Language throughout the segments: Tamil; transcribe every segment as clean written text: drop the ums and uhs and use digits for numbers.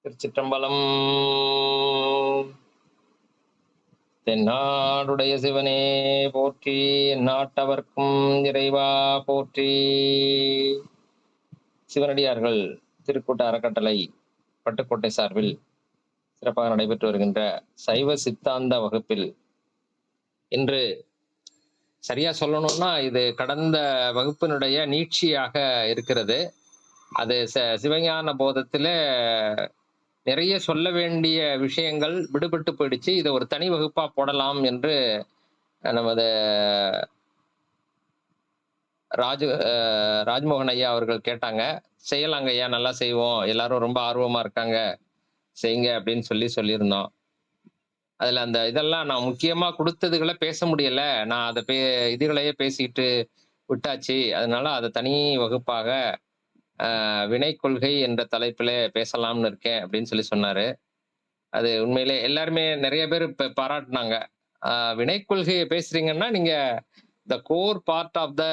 திருச்சிற்றம்பலம். தென்னாடுடைய சிவனே போற்றி, எந்நாட்டவர்க்கும் இறைவா போற்றி. சிவனடியார்கள் திருக்கூட்ட அறக்கட்டளை பட்டுக்கோட்டை சார்பில் சிறப்பாக நடைபெற்று வருகின்ற சைவ சித்தாந்த வகுப்பில் இன்று சரியா சொல்லணும்னா இது கடந்த வகுப்பினுடைய நீட்சியாக இருக்கிறது. அது சிவஞான போதத்துல நிறைய சொல்ல வேண்டிய விஷயங்கள் விடுபட்டு போயிடுச்சு. இதை ஒரு தனி வகுப்பா போடலாம் என்று நமது ராஜ்மோகன் ஐயா அவர்கள் கேட்டாங்க. செய்யலாங்க ஐயா, நல்லா செய்வோம், எல்லாரும் ரொம்ப ஆர்வமா இருக்காங்க, செய்யுங்க அப்படின்னு சொல்லியிருந்தோம். அதுல அந்த இதெல்லாம் நான் முக்கியமா கொடுத்ததுகளை பேச முடியல. நான் அதை இதுகளையே பேசிட்டு விட்டாச்சு. அதனால அதை தனி வகுப்பாக வினை கொள்கை என்ற தலைப்பிலே பேசலாம்னு இருக்கேன் அப்படின்னு சொன்னாரு. அது உண்மையிலே எல்லாருமே நிறைய பேர் பாராட்டினாங்க. வினை கொள்கையை பேசுறீங்கன்னா நீங்க the core part of the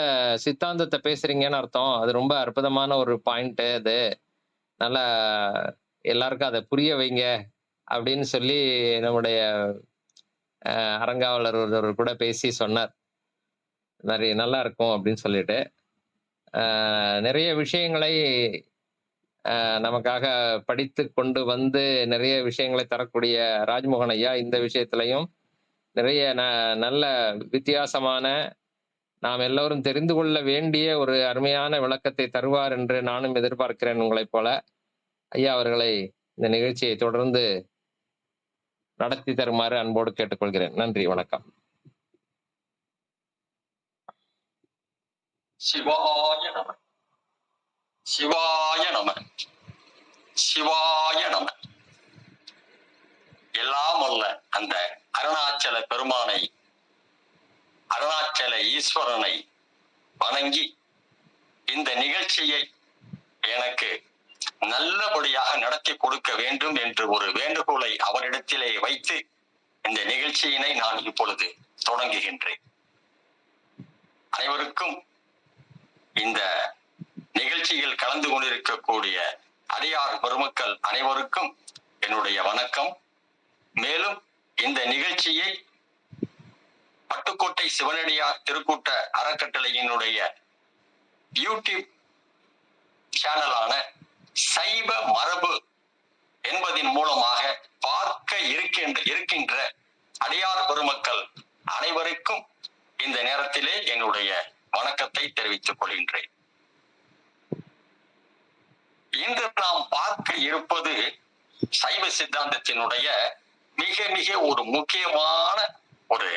சித்தாந்தத்தை பேசுறீங்கன்னு அர்த்தம். அது ரொம்ப அற்புதமான ஒரு பாயிண்ட். அது நல்லா எல்லாருக்கும் அதை புரிய வைங்க அப்படின்னு சொல்லி நம்முடைய அரங்காவலர் ஒருவர் கூட பேசி சொன்னார். நிறைய நல்லா இருக்கும் அப்படின்னு சொல்லிட்டு நிறைய விஷயங்களை நமக்காக படித்து கொண்டு வந்து நிறைய விஷயங்களை தரக்கூடிய ராஜ்மோகன் ஐயா இந்த விஷயத்திலையும் நிறைய நல்ல வித்தியாசமான, நாம் எல்லோரும் தெரிந்து கொள்ள வேண்டிய ஒரு அருமையான விளக்கத்தை தருவார் என்று நானும் எதிர்பார்க்கிறேன். உங்களைப் போல ஐயா அவர்களை இந்த நிகழ்ச்சியை தொடர்ந்து நடத்தி தருமாறு அன்போடு கேட்டுக்கொள்கிறேன். நன்றி, வணக்கம். சிவாய நம, சிவாய நம, சிவாய நம. எல்லாம் அல்ல அந்த அருணாச்சல பெருமானை, அருணாச்சல ஈஸ்வரனை வணங்கி இந்த நிகழ்ச்சியை எனக்கு நல்லபடியாக நடத்தி கொடுக்க வேண்டும் என்று ஒரு வேண்டுகோளை அவரிடத்திலே வைத்து இந்த நிகழ்ச்சியினை நான் இப்பொழுது தொடங்குகின்றேன். அனைவருக்கும், இந்த நிகழ்ச்சியில் கலந்து கொண்டிருக்கக்கூடிய அடியார் பெருமக்கள் அனைவருக்கும் என்னுடைய வணக்கம். மேலும் இந்த நிகழ்ச்சியை பட்டுக்கோட்டை சிவனடியார் திருக்கூட்ட அறக்கட்டளையினுடைய யூடியூப் சேனலான சைவ மரபு என்பதின் மூலமாக பார்க்க இருக்கின்ற அடியார் பெருமக்கள் அனைவருக்கும் இந்த நேரத்திலே என்னுடைய வணக்கத்தை தெரிவித்துக் கொள்கின்றேன். இன்று நாம் பார்க்க இருப்பது சைவ சித்தாந்தத்தினுடைய மிக மிக ஒரு முக்கியமான ஒரு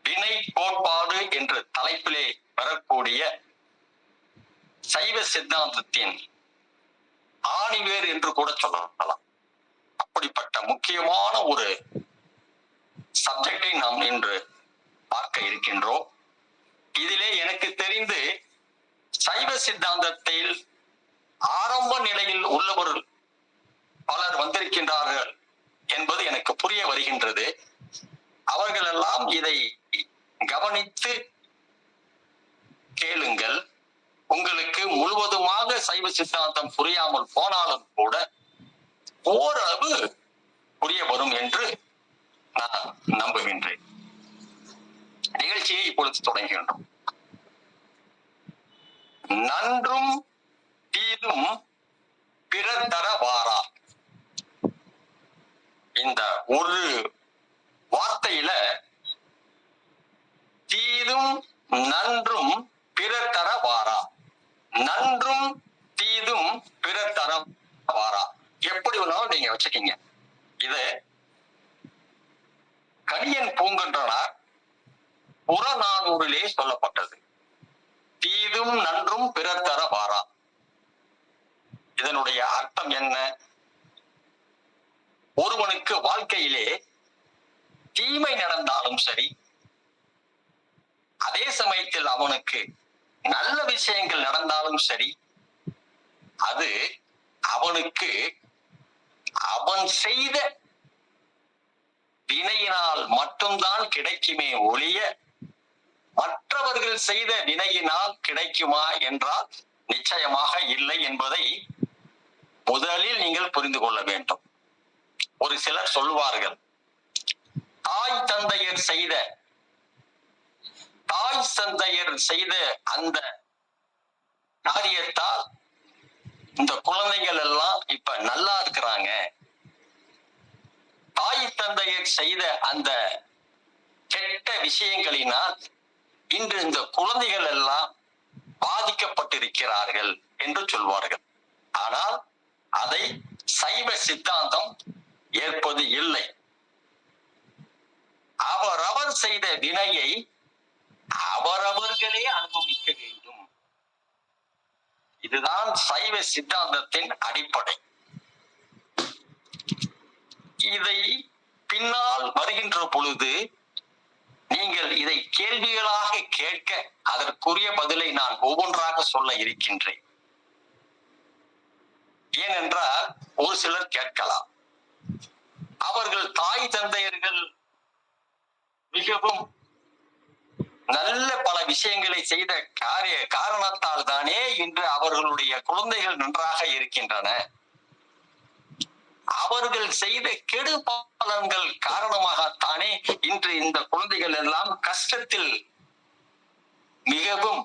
வினை கோட்பாடு என்ற தலைப்பிலே வரக்கூடிய சைவ சித்தாந்தத்தின் ஆணிவேர் என்று கூட சொல்லலாம். அப்படிப்பட்ட முக்கியமான ஒரு சப்ஜெக்டை நாம் இன்று பார்க்க இருக்கின்றோம். இதிலே எனக்கு தெரிந்து சைவ சித்தாந்தத்தில் ஆரம்ப நிலையில் உள்ளவர்கள் பலர் வந்திருக்கின்றார்கள் என்பது எனக்கு புரிய வருகின்றது. அவர்கள் எல்லாம் இதை கவனித்து கேளுங்கள். உங்களுக்கு முழுவதுமாக சைவ சித்தாந்தம் புரியாமல் போனாலும் கூட ஓரளவு புரிய வரும் என்று நான் நம்புகின்றேன். நிகழ்ச்சியை இப்பொழுது தொடங்குகின்றோம். நன்றும் தீதும் பிறர் தர வாரா. இந்த ஒரு வார்த்தையில தீதும் நன்றும் பிறர் தர வாரா, நன்றும் தீதும் பிறர் தர வாரா, எப்படி வேணாலும் நீங்க வச்சுக்கீங்க. இது கணியன் பூங்கன்றனார் புறநானூறிலே சொல்லப்பட்டது. தீதும் நன்றும் பிறர் தர வாரா. இதனுடைய அர்த்தம் என்ன? ஒருவனுக்கு வாழ்க்கையிலே தீமை நடந்தாலும் சரி, அதே சமயத்தில் அவனுக்கு நல்ல விஷயங்கள் நடந்தாலும் சரி, அது அவனுக்கு அவன் செய்த வினையினால் மட்டும்தான் கிடைக்குமே ஒழிய மற்றவர்கள் செய்த வினையினால் கிடைக்குமா என்றால் நிச்சயமாக இல்லை என்பதை முதலில் நீங்கள் புரிந்து கொள்ள வேண்டும். ஒரு சிலர் சொல்வார்கள், தாய் தந்தையர் செய்த அந்த காரியத்தால் இந்த குழந்தைகள் எல்லாம் இப்ப நல்லா இருக்கிறாங்க. தாய் தந்தையர் செய்த அந்த கெட்ட விஷயங்களினால் இன்று இந்த குழந்தைகள் எல்லாம் பாதிக்கப்பட்டிருக்கிறார்கள் என்று சொல்வார்கள். ஆனால் அதை சைவ சித்தாந்தம் ஏற்பது இல்லை. அவரவர் செய்த வினையை அவரவர்களே அனுபவிக்க வேண்டும். இதுதான் சைவ சித்தாந்தத்தின் அடிப்படை. இதை பின்னால் வருகின்ற பொழுது நீங்கள் இதை கேள்விகளாக கேட்க அதற்குரிய பதிலை நான் ஒவ்வொன்றாக சொல்ல இருக்கின்றேன். ஏனென்றால் ஒரு சிலர் கேட்கலாம், அவர்கள் தாய் தந்தையர்கள் மிகவும் நல்ல பல விஷயங்களை செய்த காரணத்தால் தானே இன்று அவர்களுடைய குழந்தைகள் நன்றாக இருக்கின்றன. அவர்கள் செய்த கெடு பலன்கள் காரணமாகத்தானே இன்று இந்த குழந்தைகள் எல்லாம் கஷ்டத்தில் மிகவும்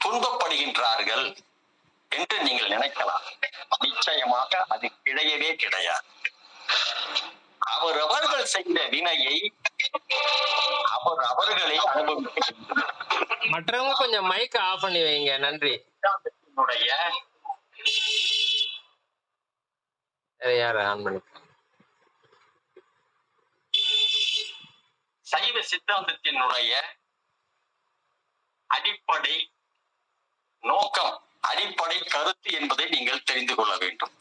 துன்பப்படுகின்றார்கள் என்று நீங்கள் நினைக்கலாம். நிச்சயமாக அது கிடையவே கிடையாது. அவரவர்கள் செய்த வினையை அவர்களே அனுபவிக்க வேண்டும். மற்றவங்க கொஞ்சம் மைக்க ஆஃப் பண்ணி வைங்க. நன்றி. யார ஆன் பண்ணி சைவ சித்தாந்தத்தினுடைய அடிப்படை நோக்கம், அடிப்படை கருத்து என்பதை நீங்கள் தெரிந்து கொள்ள வேண்டும்.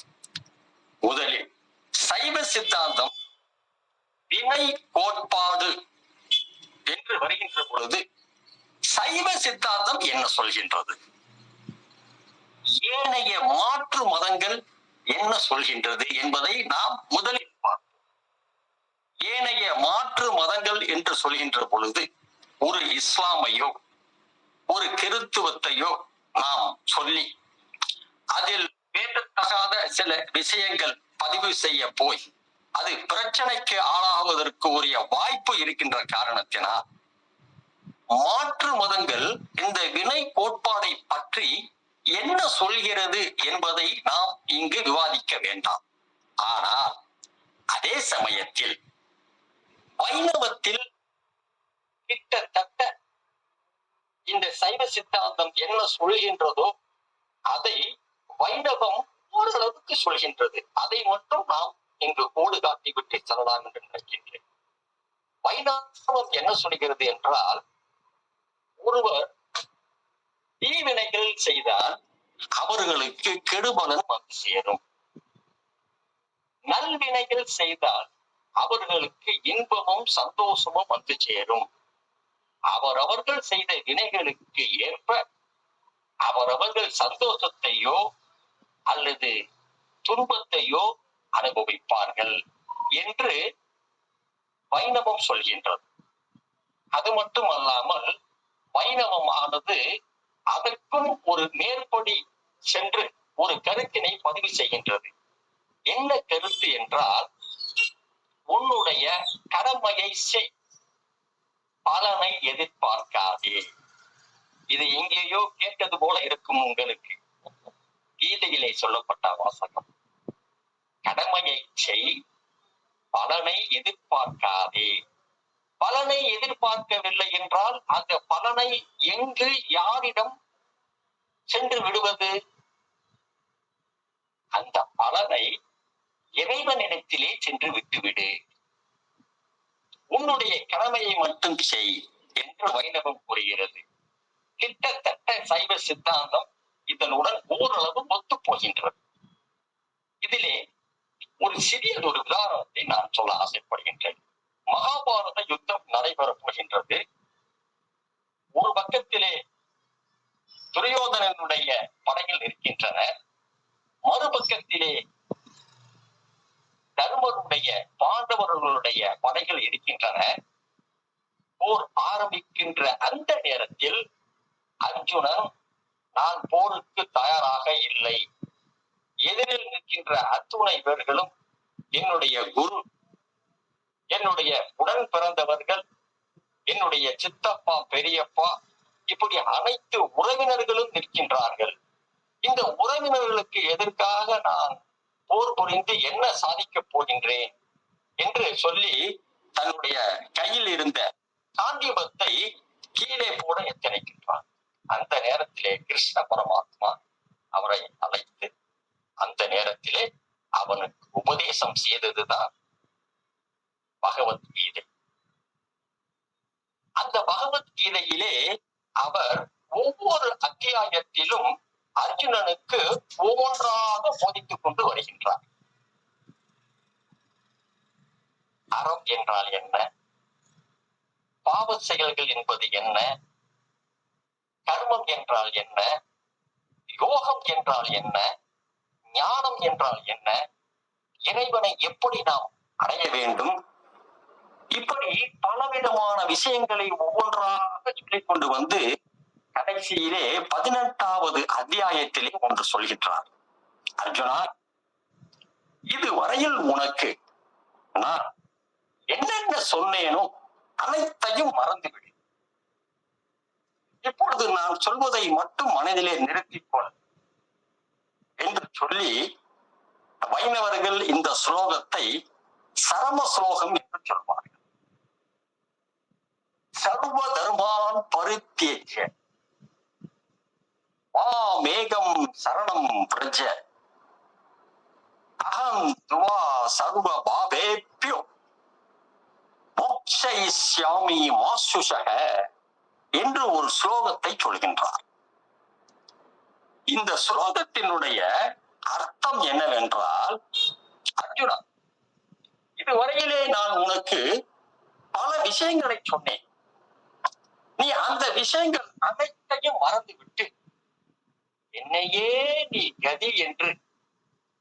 முதலில் சைவ சித்தாந்தம் வினை கோட்பாடு என்று வருகின்ற பொழுது சைவ சித்தாந்தம் என்ன சொல்கின்றது, ஏனைய மாற்று மதங்கள் என்ன சொல்கின்றது என்பதை நாம் முதலில் பார்ப்போம். ஏனைய மாற்று மதங்கள் என்று சொல்கின்ற பொழுது ஒரு இஸ்லாமையோ ஒரு கிறித்துவத்தையோ நாம் சொல்லி அதில் வேண்டத்தகாத சில விஷயங்கள் பதிவு செய்ய போய் அது பிரச்சனைக்கு ஆளாகுவதற்கு உரிய வாய்ப்பு இருக்கின்ற காரணத்தினால் மாற்று மதங்கள் இந்த வினை கோட்பாடை பற்றி என்ன சொல்கிறது என்பதை நாம் இங்கு விவாதிக்க வேண்டாம். ஆனால் அதே சமயத்தில் வைணவத்தில் கிட்டத்தட்ட இந்த சைவ சித்தாந்தம் என்ன சொல்கின்றதோ அதை வைணவம் ஓரளவுக்கு சொல்கின்றது. அதை மட்டும் நாம் இங்கு கோடு காட்டி விட்டு செல்லலாம் என்று நினைக்கின்றேன். வைணவம் என்ன சொல்கிறது என்றால், ஒருவர் தீவினைகள் செய்தால் அவர்களுக்கு கெடுபலன் வந்து சேரும், நல்வினைகள் செய்தால் அவர்களுக்கு இன்பமும் சந்தோஷமும் வந்து சேரும். அவரவர்கள் செய்த வினைகளுக்கு ஏற்ப அவரவர்கள் சந்தோஷத்தையோ அல்லது துன்பத்தையோ அனுபவிப்பார்கள் என்று வைணவம் சொல்கின்றது. அது மட்டுமல்லாமல் வைணவம் ஆனது அதற்கும் ஒரு மேற்படி சென்று ஒரு கருத்தினை பதிவு செய்கின்றது. என்ன கருத்து என்றால், உன்னுடைய கடமையை செய், பலனை எதிர்பார்க்காதே. இது எங்கேயோ கேட்டது போல இருக்கும் உங்களுக்கு. கீதையிலே சொல்லப்பட்ட வாசகம், கடமையை செய், பலனை எதிர்பார்க்காதே. பலனை எதிர்பார்க்கவில்லை என்றால் அந்த பலனை எங்கு யாரிடம் சென்று விடுவது? அந்த பலனை இறைவனிடத்திலே சென்று விட்டுவிடு. உன்னுடைய கடமையை மட்டும் செய் என்று வைணவம் கூறுகிறது. கிட்டத்தட்ட சைவ சித்தாந்தம் இதனுடன் ஓரளவு ஒத்து போகின்றது. இதிலே ஒரு சிறிய ஒரு உதாரணத்தை நான் சொல்ல ஆசைப்படுகின்றேன். மகாபாரத யுத்தம் நடைபெறப் போகின்றது. ஒரு பக்கத்திலே துரியோதனனுடைய படைகள் இருக்கின்றன, மறுபக்கத்திலே தர்மருடைய பாண்டவர்களுடைய படைகள் இருக்கின்றன. போர் ஆரம்பிக்கின்ற அந்த நேரத்தில் அர்ஜுனன், நான் போருக்கு தயாராக இல்லை, எதிரில் நிற்கின்ற இருக்கின்ற அத்துணை பேர்களும் என்னுடைய குரு, என்னுடைய உடன் பிறந்தவர்கள், என்னுடைய சித்தப்பா, பெரியப்பா, இப்படி அனைத்து உறவினர்களும் நிற்கின்றார்கள். இந்த உறவினர்களுக்கு எதற்காக நான் போர் புரிந்து என்ன சாதிக்கப் போகின்றேன் என்று சொல்லி தன்னுடைய கையில் இருந்த காண்டிபத்தை கீழே போட எத்தனைக்கின்றான். அந்த நேரத்திலே கிருஷ்ண பரமாத்மா அவரை அழைத்து அந்த நேரத்திலே அவனுக்கு உபதேசம் செய்ததுதான் பகவத்கீதை. அந்த பகவத்கீதையிலே அவர் ஒவ்வொரு அத்தியாயத்திலும் அர்ஜுனனுக்கு ஒவ்வொன்றாக போதித்துக் கொண்டு வருகின்றார். அறம் என்றால் என்ன, பாவ செயல்கள் என்பது என்ன, கர்மம் என்றால் என்ன, யோகம் என்றால் என்ன, ஞானம் என்றால் என்ன, இறைவனை எப்படி நாம் அடைய வேண்டும், இப்படி பலவிதமான விஷயங்களை ஒவ்வொன்றாக சொல்லிக் கொண்டு வந்து கடைசியிலே 18வது அத்தியாயத்திலே ஒன்று சொல்கின்றார். அர்ஜுனா, இதுவரையில் உனக்கு நான் என்னென்ன சொன்னேனோ அனைத்தையும் மறந்துவிடு. இப்பொழுது நான் சொல்வதை மட்டும் மனதிலே நிறுத்திக்கொள் என்று சொல்லி வைணவர்கள் இந்த ஸ்லோகத்தை சரம ஸ்லோகம் என்று சொல்வார்கள். சர்வ தர்மான் பரித்யஜ்ய மாமேகம் சரணம் பிரஜ அகம் துவா சர்வ பாவேப்யோ மோக்ஷயிஷ்யாமி மா சுஷக என்று ஒரு ஸ்லோகத்தை சொல்கின்றார். இந்த ஸ்லோகத்தினுடைய அர்த்தம் என்னவென்றால், அர்ஜுனா, இதுவரையிலே நான் உனக்கு பல விஷயங்களை சொன்னேன். நீ அந்த விஷயங்கள் அனைத்தையும் மறந்துவிட்டு என்னையே நீ கதி என்று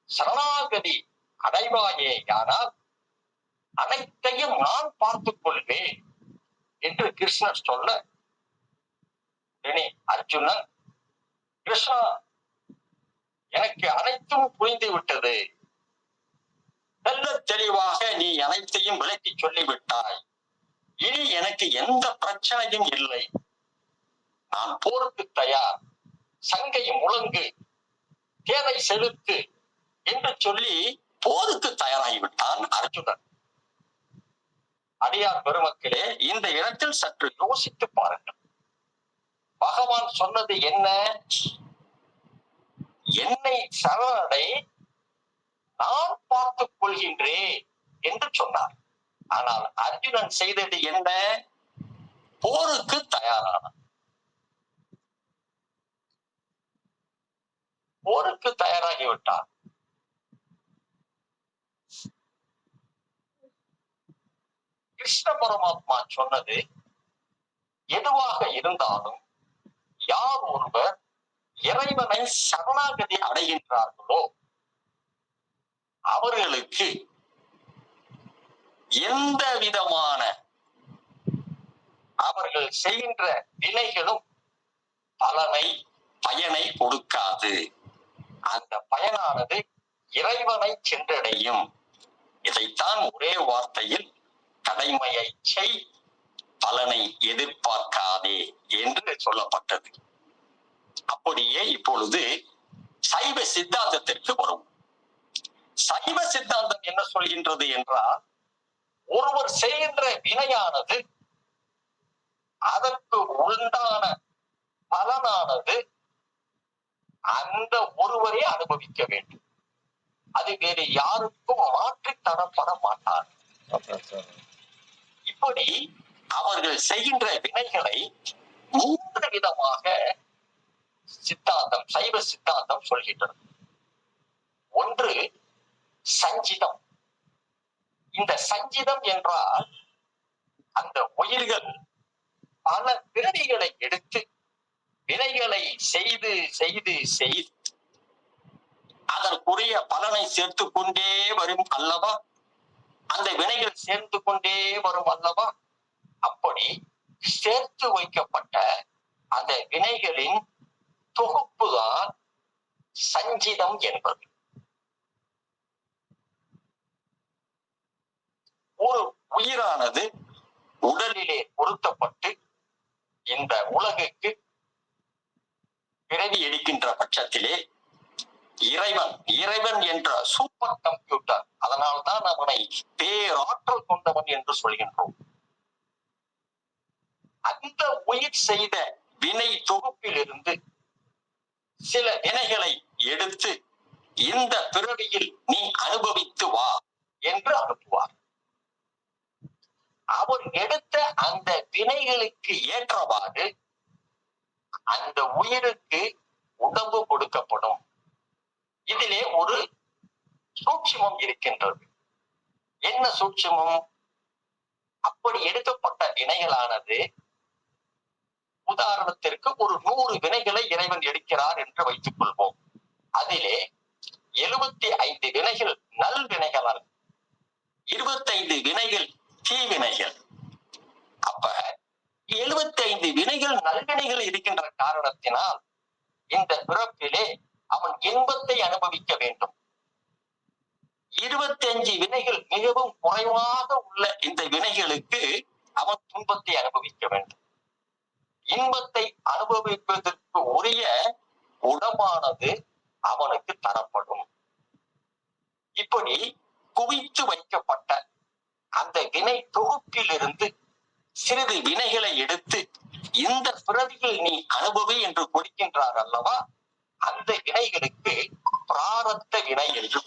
சரணாகதி அடைவாயேயானால் அனைத்தையும் நான் பார்த்துக் கொள்வேன் என்று கிருஷ்ணர் சொல்ல, அர்ஜுனன், கிருஷ்ணா, எனக்கு அனைத்தும் புரிந்து விட்டது, நல்ல தெளிவாக நீ அனைத்தையும் விளக்கி சொல்லிவிட்டாய், இனி எனக்கு எந்த பிரச்சனையும் இல்லை, நான் போருக்கு தயார், சங்கை முழங்கு, தேவை செலுத்து என்று சொல்லி போருக்கு தயாராகிவிட்டான் அர்ஜுனன். அடியார் பெருமக்களே, இந்த இடத்தில் சற்று யோசித்து பாருங்கள். பகவான் சொன்னது என்ன? என்னை சரணடை, நான் பார்த்துக் கொள்கின்றேன் என்று சொன்னார். ஆனால் அர்ஜுனன் செய்தது என்ன? போருக்கு தயாரானான். போருக்கு தயாராகிவிட்டான். கிருஷ்ண பரமாத்மா சொன்னது, எதுவாக இருந்தாலும் யார் ஒருவர் இறைவனை சரணாகதி அடைகின்றார்களோ அவர்களுக்கு எந்த விதமான அவர்கள் செய்கின்ற வினைகளும் பயனை கொடுக்காது. அந்த பயனானது இறைவனை சென்றடையும். இதைத்தான் ஒரே வார்த்தையில் கடமையை செய், பலனை எதிர்பார்க்காதே என்று சொல்லப்பட்டது. அப்படியே இப்பொழுது சைவ சித்தாந்தத்திற்கு வரும். சைவ சித்தாந்தம் என்ன சொல்கின்றது என்றால், ஒருவர் செய்கின்ற வினையானது அதற்கு உண்டான பலனானது அந்த ஒருவரே அனுபவிக்க வேண்டும். அது வேறு யாருக்கும் மாற்றி தரப்பட மாட்டார். இப்படி அவர்கள் செய்கின்ற வினைகளை 3 விதமாக சித்தாந்தம், சைவ சித்தாந்தம் சொல்கின்றது. ஒன்று சஞ்சிதம். இந்த சஞ்சிதம் என்றால் அந்த உயிர்கள் பல பிறவிகளை எடுத்து வினைகளை செய்து செய்து செய்து அதற்குரிய பலனை சேர்த்து கொண்டே வரும் அல்லவா, அந்த வினைகள் சேர்த்து கொண்டே வரும் அல்லவா, அப்படி சேர்த்து வைக்கப்பட்ட அந்த வினைகளின் தொகுப்புதான் சஞ்சிதம் என்பது. ஒரு உயிரானது உடலிலே பொருத்தப்பட்டு இந்த உலகுக்கு பிறவி எடுக்கின்ற பட்சத்திலே இறைவன் என்ற சூப்பர் கம்ப்யூட்டர், அதனால்தான் அவனை பேராற்றல் கொண்டவன் என்று சொல்கின்றோம். அந்த உயிர் செய்த வினை தொகுப்பிலிருந்து சில வினைகளை எடுத்து இந்த பிறவியில் நீ அனுபவித்து வா என்று அனுப்புவார். அவர் எடுத்த அந்த வினைகளுக்கு ஏற்றவாறு அந்த உயிருக்கு உடம்பு கொடுக்கப்படும். இதிலே ஒரு சூட்சுமம் இருக்கின்றது. என்ன சூட்சுமம்? அப்படி எடுக்கப்பட்ட வினைகளானது, உதாரணத்திற்கு ஒரு 100 வினைகளை இறைவன் எடுக்கிறார் என்று வைத்துக் கொள்வோம். அதிலே 75 வினைகள் நல் வினைகளால், 25 வினைகள் தீவினைகள். அப்ப 75 வினைகள் நல்வினைகள் இருக்கின்ற காரணத்தினால் இந்த பிறப்பிலே அவன் இன்பத்தை அனுபவிக்க வேண்டும். 25 வினைகள் மிகவும் குறைவாக உள்ள இந்த வினைகளுக்கு அவன் துன்பத்தை அனுபவிக்க வேண்டும். இன்பத்தை அனுபவிப்பதற்கு உரிய உடம்பானது அவனுக்கு தரப்படும். இப்படி குவித்து வைக்கப்பட்ட அந்த வினை தொகுப்பிலிருந்து சிறிது வினைகளை எடுத்து இந்த பிறவியில் நீ அனுபவி என்று கொடுக்கின்றார் அல்லவா, அந்த வினைகளுக்கு பிராரத்த வினை என்று.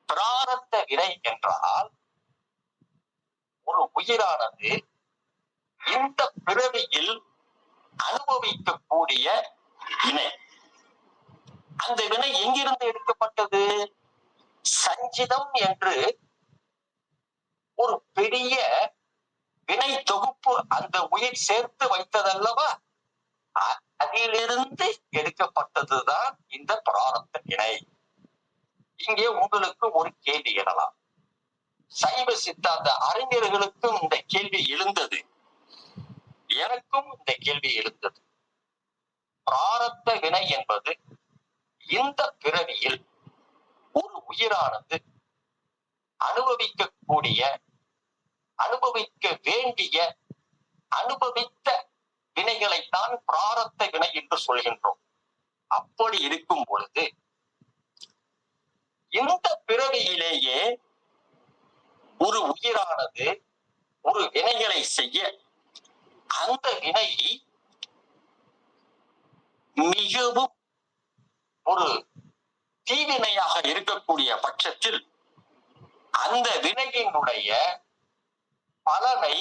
பிராரத்த வினை என்றால் ஒரு உயிரானது இந்த பிறவியில் அனுபவிக்கக்கூடிய வினை. அந்த வினை எங்கிருந்து எடுக்கப்பட்டது? சஞ்சிதம் என்று ஒரு பெரிய வினை தொகுப்பு அந்த உயிர் சேர்த்து வைத்ததல்லவா, அதிலிருந்து எடுக்கப்பட்டதுதான் இந்த பிராரத்த வினை. இங்கே உங்களுக்கு ஒரு கேள்வி எழலாம். சைவ சித்தாந்த அறிஞர்களுக்கும் இந்த கேள்வி எழுந்தது, எனக்கும் இந்த கேள்வி எழுந்தது. பிராரத்த வினை என்பது இந்த பிறவியில் ஒரு உயிரானது அனுபவிக்கக்கூடிய, அனுபவிக்க வேண்டிய, அனுபவித்த வினைகளைத்தான் பிராரத்த வினை என்று சொல்கின்றோம். அப்படி இருக்கும் பொழுது இந்த பிறவியிலேயே ஒரு உயிரானது ஒரு வினைகளை செய்ய, அந்த வினை மிகவும் ஒரு தீவினையாக இருக்கக்கூடிய பட்சத்தில் அந்த வினையினுடைய பலனை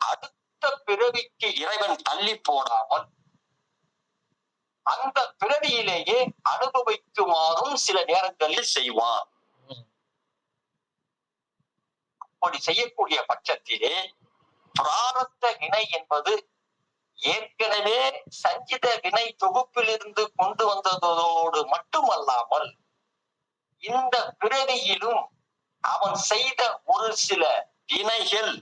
அடுத்த பிறவிக்கு இறைவன் தள்ளி போடாமல் அந்த பிறவியிலேயே அனுபவிக்குமாறும் சில நேரங்களில் செய்வான். அப்படி செய்யக்கூடிய பட்சத்திலே பிராரத்த வினை என்பது ஏற்கனவே சஞ்சித வினை தொகுப்பிலிருந்து கொண்டு வந்ததோடு மட்டுமல்லாமல் இந்த பிறவியிலும் அவன் செய்த ஒரு சில வினைகள்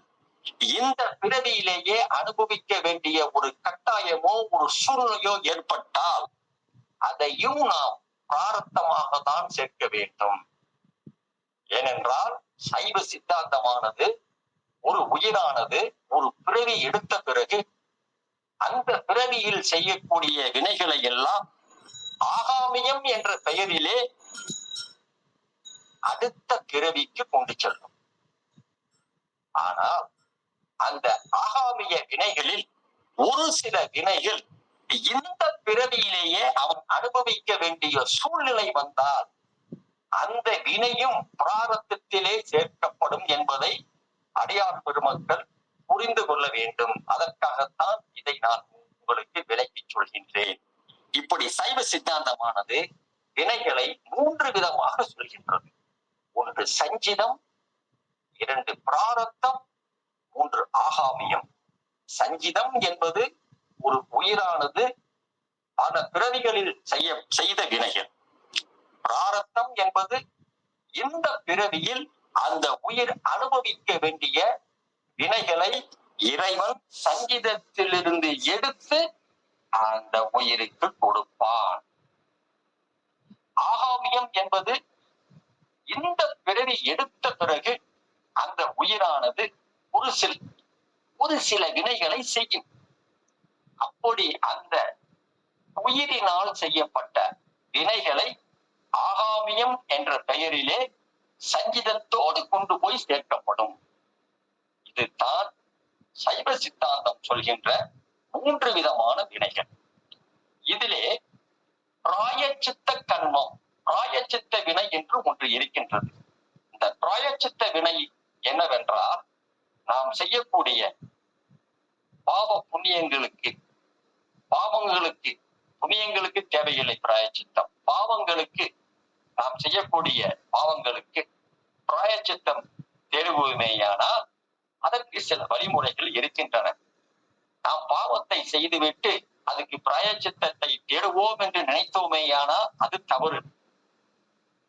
இந்த பிறவியிலேயே அனுபவிக்க வேண்டிய ஒரு கட்டாயமோ ஒரு சூழ்நிலையோ ஏற்பட்டால் அதையும் நாம் பிராரத்தமாக தான் சேர்க்க வேண்டும். ஏனென்றால் சைவ சித்தாந்தமானது ஒரு உயிரானது ஒரு பிறவி எடுத்த பிறகு அந்த பிறவியில் செய்யக்கூடிய வினைகளை எல்லாம் ஆகாமியம் என்ற பெயரிலே அடுத்த பிறவிக்கு கொண்டு செல்லும். ஆனால் அந்த ஆகாமிய வினைகளில் ஒரு சில வினைகள் இந்த பிறவியிலேயே அவன் அனுபவிக்க வேண்டிய சூழ்நிலை வந்தால் அந்த வினையும் பிராரத்தத்திலே சேர்க்கப்படும் என்பதை அடியார் பெருமக்கள் புரிந்து கொள்ள வேண்டும். அதற்காகத்தான் இதை நான் உங்களுக்கு விளக்கி சொல்கின்றேன். இப்படி சைவ சித்தாந்தமானது வினைகளை 3 விதமாக சொல்கின்றது. 1 சஞ்சிதம், 2 பிராரத்தம், 3 ஆகாமியம். சஞ்சிதம் என்பது ஒரு உயிரானது பல பிறவிகளில் செய்த வினைகள். பிராரத்தம் என்பது இந்த பிறவியில் அந்த உயிர் அனுபவிக்க வேண்டிய வினைகளை இறைவன் சங்கீதத்திலிருந்து எடுத்து அந்த உயிருக்கு கொடுப்பான். ஆகாமியம் என்பது இந்த பிறவி எடுத்த பிறகு அந்த உயிரானது ஒரு சில வினைகளை செய்யும். அப்படி அந்த உயிரினால் செய்யப்பட்ட வினைகளை ஆகாமியம் என்ற பெயரிலே சங்கீதத்தோடு கொண்டு போய் சேர்க்கப்படும். இதுதான் சைவ சித்தாந்தம் சொல்கின்ற 3 விதமான வினைகள். இதிலே பிராயச்சித்த கர்மம், பிராயச்சித்த வினை என்று ஒன்று இருக்கின்றது. இந்த பிராயச்சித்த வினை என்னவென்றால், நாம் செய்யக்கூடிய புண்ணியங்களுக்கு புண்ணியங்களுக்கு தேவையில்லை பிராயச்சித்தம். நாம் செய்யக்கூடிய பாவங்களுக்கு பிராயச்சித்தம் தேடுவோமேயானால் அதற்கு சில வழிமுறைகள் இருக்கின்றன. நாம் பாவத்தை செய்துவிட்டு அதுக்கு பிராயச்சித்தத்தை தேடுவோம் என்று நினைத்தோமேயானால் அது தவறு.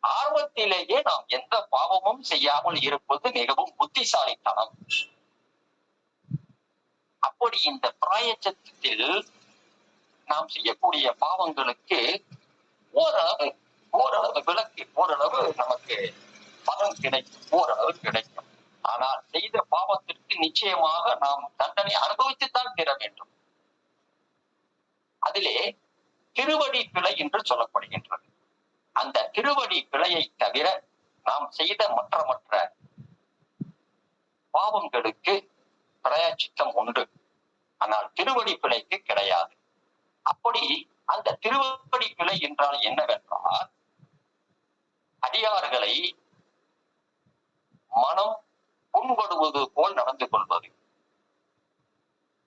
ஆர்வத்திலேயே நாம் எந்த பாவமும் செய்யாமல் இருப்பது மிகவும் புத்திசாலித்தனம். அப்படி இந்த பிராயச்சித்தத்தில் நாம் செய்யக்கூடிய பாவங்களுக்கு ஓரளவு விலக்கு, ஓரளவு நமக்கு பலன் கிடைக்கும், ஓரளவு கிடைக்கும். ஆனால் செய்த பாவத்திற்கு நிச்சயமாக நாம் தண்டனை அனுபவித்துத்தான் தீர வேண்டும். அதிலே திருவடி பிழை என்று சொல்லப்படுகின்றது. அந்த திருவடி பிழையை தவிர நாம் செய்த மற்ற பாவங்களுக்கு பிராயச்சித்தம் உண்டு. ஆனால் திருவடி பிழைக்கு கிடையாது. அப்படி அந்த திருவடி பிழை என்றால் என்னவென்றால், அடியார்களை மனம் புண்படுவது போல் நடந்து கொள்வது,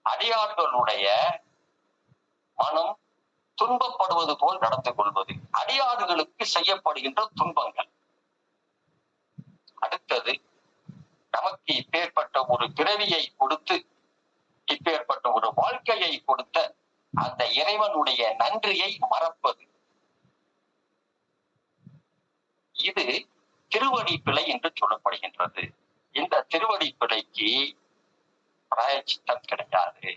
அடியார்களுடைய மனம் துன்பப்படுவது போல் நடந்து கொள்வது, அடியார்களுக்கு செய்யப்படுகின்ற துன்பங்கள். அடுத்தது, நமக்கு இப்பேற்பட்ட ஒரு பிறவியை கொடுத்து இப்பேற்பட்ட ஒரு வாழ்க்கையை கொடுத்த அந்த இறைவனுடைய நன்றியை மறப்பது. இது திருவடி பிழை என்று சொல்லப்படுகின்றது. இந்த திருவடி பிழைக்கு பிராயச்சித்தம் கிடையாது.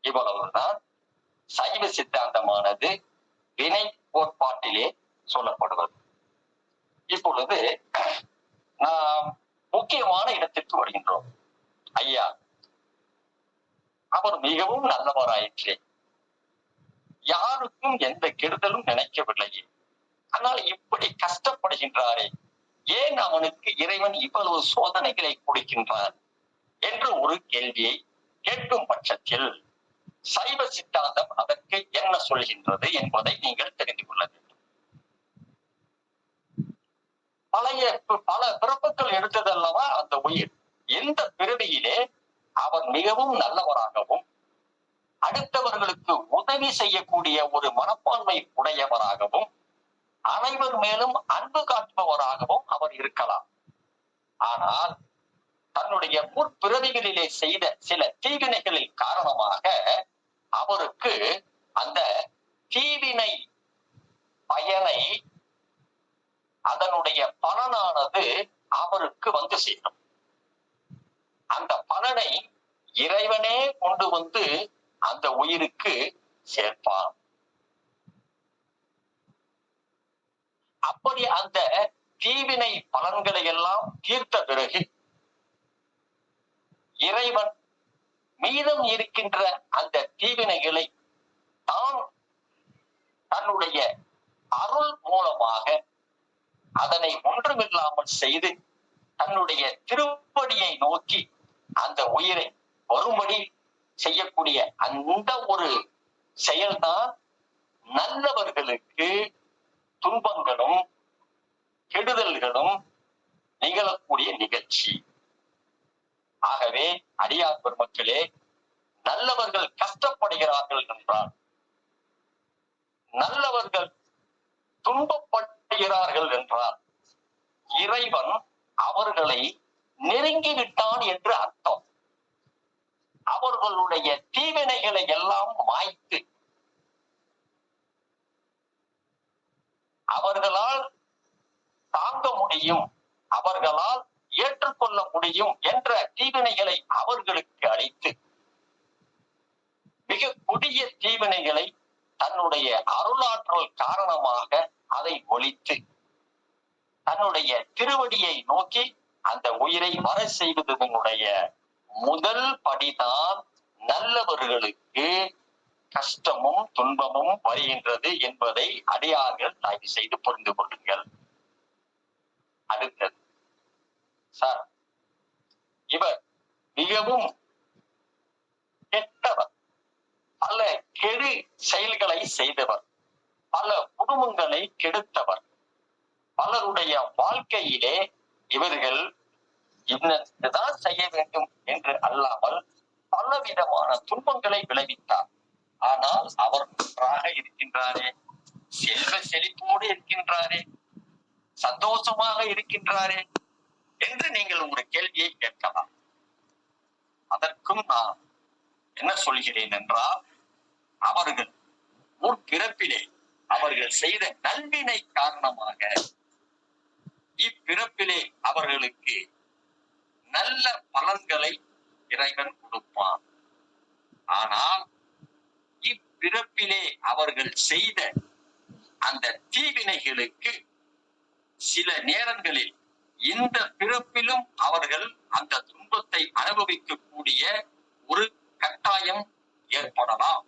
இவ்வளவுதான் சைவ சித்தாந்தமானது வினை கோட்பாட்டிலே சொல்லப்படுவது. இப்பொழுது நாம் முக்கியமான இடத்திற்கு வருகின்றோம். ஐயா, அவர் மிகவும் நல்லவராயிற்றே, யாருக்கும் எந்த கெடுதலும் நினைக்கவில்லையே, ஆனால் இப்படி கஷ்டப்படுகின்றாரே, ஏன் அவனுக்கு இறைவன் இவ்வளவு சோதனைகளை கொடுக்கின்றார் என்று ஒரு கேள்வியை கேட்கும் பட்சத்தில் சைவ சித்தாந்தம் அதற்கு என்ன சொல்கின்றது என்பதை நீங்கள் தெரிந்து கொள்ள வேண்டும். பல பிறப்புகள் எடுத்ததல்லவா அந்த உயிர். எந்த பிறவியிலே அவர் மிகவும் நல்லவராகவும் அடுத்தவர்களுக்கு உதவி செய்யக்கூடிய ஒரு மனப்பான்மை உடையவராகவும் அனைவர் மேலும் அன்பு காட்டுபவராகவும் அவர் இருக்கலாம். ஆனால் தன்னுடைய முற்பிறவிகளிலே செய்த சில தீவினைகளின் காரணமாக அவருக்கு அந்த தீவினை பயனை, அதனுடைய பலனானது அவருக்கு வந்து சேரும். அந்த பலனை இறைவனே கொண்டு வந்து அந்த உயிருக்கு சேர்ப்பான். அப்படி அந்த தீவினை பலன்களை எல்லாம் தீர்த்த பிறகு இறைவன் மீதம் இருக்கின்ற அந்த தீவினைகளை தான் தன்னுடைய அருள் மூலமாக அதனை ஒன்றுமில்லாமல் செய்து தன்னுடைய திருப்படியை நோக்கி அந்த உயிரை வரும்படி செய்யக்கூடிய அந்த ஒரு செயல்தான் நல்லவர்களுக்கு துன்பங்களும் கெடுதல்களும் நிகழக்கூடிய நிகழ்ச்சி. ஆகவே அடியார் பெருமக்களே, நல்லவர்கள் கஷ்டப்படுகிறார்கள் என்றால், நல்லவர்கள் துன்பப்படுகிறார்கள் என்றால் இறைவன் அவர்களை நெருங்கிவிட்டான் என்று அர்த்தம். அவர்களுடைய தீவினைகளை எல்லாம் மாய்த்து அவர்களால் தாங்க முடியும், அவர்களால் ஏற்றுக்கொள்ள முடியும் என்ற தீவினைகளை அவர்களுக்கு அளித்து மிக கொடிய தீவினைகளை தன்னுடைய அருளாற்றல் காரணமாக அதை ஒழித்து தன்னுடைய திருவடியை நோக்கி அந்த உயிரை வர செய்வதனுடைய முதல் படிதான் நல்லவர்களுக்கு கஷ்டமும் துன்பமும் வருகின்றது என்பதை அடியார்கள் தயவு செய்து புரிந்து கொள்ளுங்கள். அடுத்தது, சார், இவர் மிகவும் கெட்டவர், பல கெடு செயல்களை செய்தவர், பல குடும்பங்களை கெடுத்தவர், பலருடைய வாழ்க்கையிலே இவர்கள் இன்னதான் செய்ய வேண்டும் என்று அல்லாமல் பலவிதமான துன்பங்களை விளைவித்தார். ஆனால் அவர் நன்றாக இருக்கின்றாரே, செல்வ செழிப்போடு இருக்கின்றாரே, சந்தோஷமாக இருக்கின்றாரே என்று நீங்கள் ஒரு கேள்வியை கேட்கலாம். அதற்கும் நான் என்ன சொல்கிறேன் என்றால், அவர்கள் முற்பிறப்பிலே அவர்கள் செய்த நல்வினை காரணமாக இப்பிறப்பிலே அவர்களுக்கு நல்ல பலன்களை இறைவன் கொடுப்பான். ஆனால் இப்பிறப்பிலே அவர்கள் செய்த அந்த தீவினைகளுக்கு சில நேரங்களில் இந்த பிறப்பிலும் அவர்கள் அந்த துன்பத்தை அனுபவிக்கக்கூடிய ஒரு கட்டாயம் ஏற்படலாம்.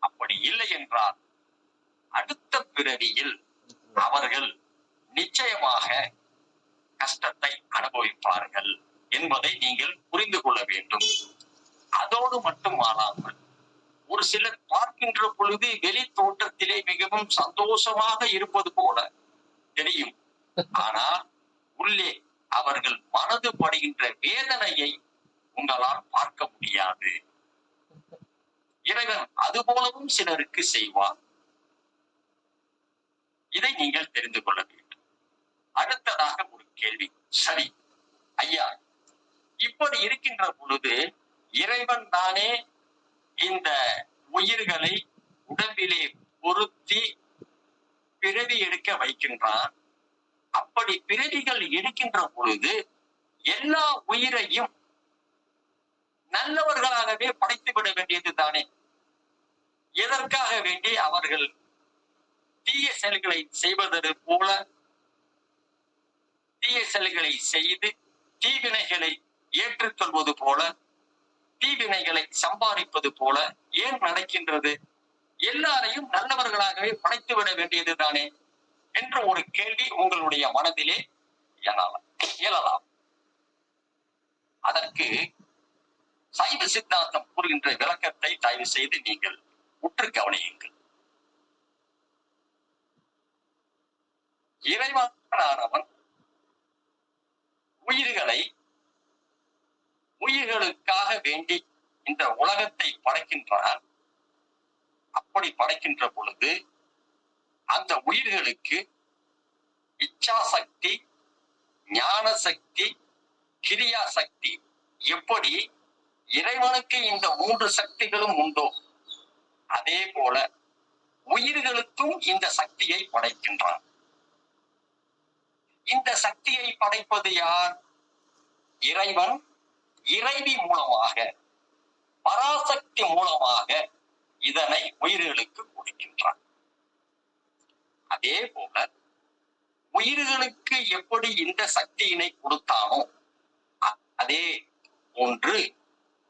அப்படி இல்லை என்றால் அடுத்த பிறவியில் அவர்கள் நிச்சயமாக கஷ்டத்தை அனுபவிப்பார்கள் என்பதை நீங்கள் புரிந்து கொள்ள வேண்டும். அதோடு மட்டுமானாமல் ஒரு சிலர் பார்க்கின்ற பொழுது வெளி தோற்றத்திலே மிகவும் சந்தோஷமாக இருப்பது போல தெரியும். ஆனால் உள்ளே அவர்கள் மனது படுகின்ற வேதனையை உங்களால் பார்க்க முடியாது. இறைவன் அதுபோலவும் சிலருக்கு செய்வார். இதை நீங்கள் தெரிந்து கொள்ள வேண்டும். அடுத்ததாக ஒரு கேள்வி. சரி ஐயா, இப்படி இருக்கின்ற பொழுது இறைவன் தானே இந்த உயிர்களை உடம்பிலே பொருத்தி பிறவி எடுக்க வைக்கின்றான். அப்படி பிறவிகள் எடுக்கின்ற பொழுது எல்லா உயிரையும் நல்லவர்களாகவே படைத்து விட வேண்டியது தானே. எதற்காக வேண்டி அவர்கள் தீய செயல்களை செய்வதற்கு போல தீய செயல்களை செய்து தீவினைகளை ஏற்றுக்கொள்வது போல தீவினைகளை சம்பாதிப்பது போல ஏன் நடக்கின்றது? எல்லாரையும் நல்லவர்களாகவே படைத்து விட வேண்டியது தானே என்ற ஒரு கேள்வி உங்களுடைய மனதிலே எழலாம். அதற்கு சைவ சித்தாந்தம் கூறுகின்ற விளக்கத்தை தயவு செய்து நீங்கள் உற்று கவனியுங்கள். இறைவனானவன் உயிர்களுக்காக வேண்டி இந்த உலகத்தை படைக்கின்றான். அப்படி படைக்கின்ற பொழுது அந்த உயிர்களுக்கு இச்சா சக்தி, ஞான சக்தி, கிரியா சக்தி எப்படி இறைவனுக்கு இந்த 3 சக்திகளும் உண்டோ அதே போல உயிர்களுக்கும் இந்த சக்தியை படைக்கின்றான். இந்த சக்தியை படைப்பது யார்? இறைவன் இறைவி மூலமாக, பராசக்தி மூலமாக இதனை உயிர்களுக்கு கொடுக்கின்றான். அதே போல உயிர்களுக்கு எப்படி இந்த சக்தியினை கொடுத்தானோ அதே போன்று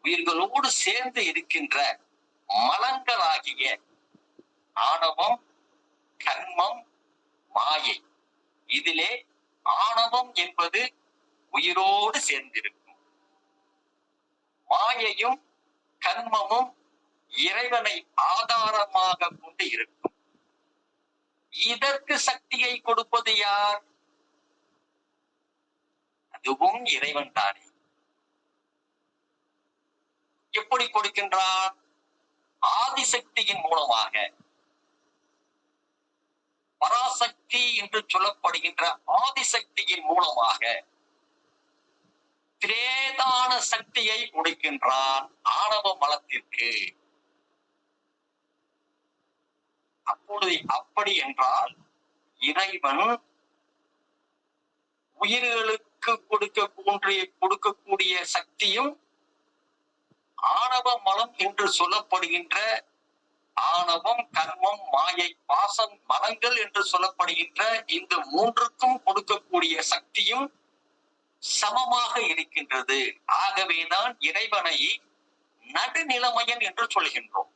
உயிர்களோடு சேர்ந்து இருக்கின்ற மலங்களாகிய ஆணவம், கர்மம், மாயை, இதிலே ஆணவம் என்பது உயிரோடு சேர்ந்திருக்கும். மாயையும் கர்மமும் இறைவனை ஆதாரமாக கொண்டு இருக்கும். இதற்கு சக்தியை கொடுப்பது யார்? அதுவும் இறைவன் தானே. எப்படி கொடுக்கின்றான்? ஆதிசக்தியின் மூலமாக, பராசக்தி என்று சொல்லப்படுகின்ற ஆதிசக்தியின் மூலமாக திரேதான சக்தியை கொடுக்கின்றான் ஆணவ மலத்திற்கு. அப்பொழுது அப்படி என்றால் இறைவன் உயிர்களுக்கு கொடுக்கக்கூடிய சக்தியும் ஆணவ மலம் என்று சொல்லப்படுகின்ற ஆணவம், கர்மம், மாயை, பாசம், மனங்கள் என்று சொல்லப்படுகின்ற இந்த மூன்றுக்கும் கொடுக்கக்கூடிய சக்தியும் சமமாக இருக்கின்றது. ஆகவேதான் இறைவனை நடுநிலைமையன் என்று சொல்கின்றோம்.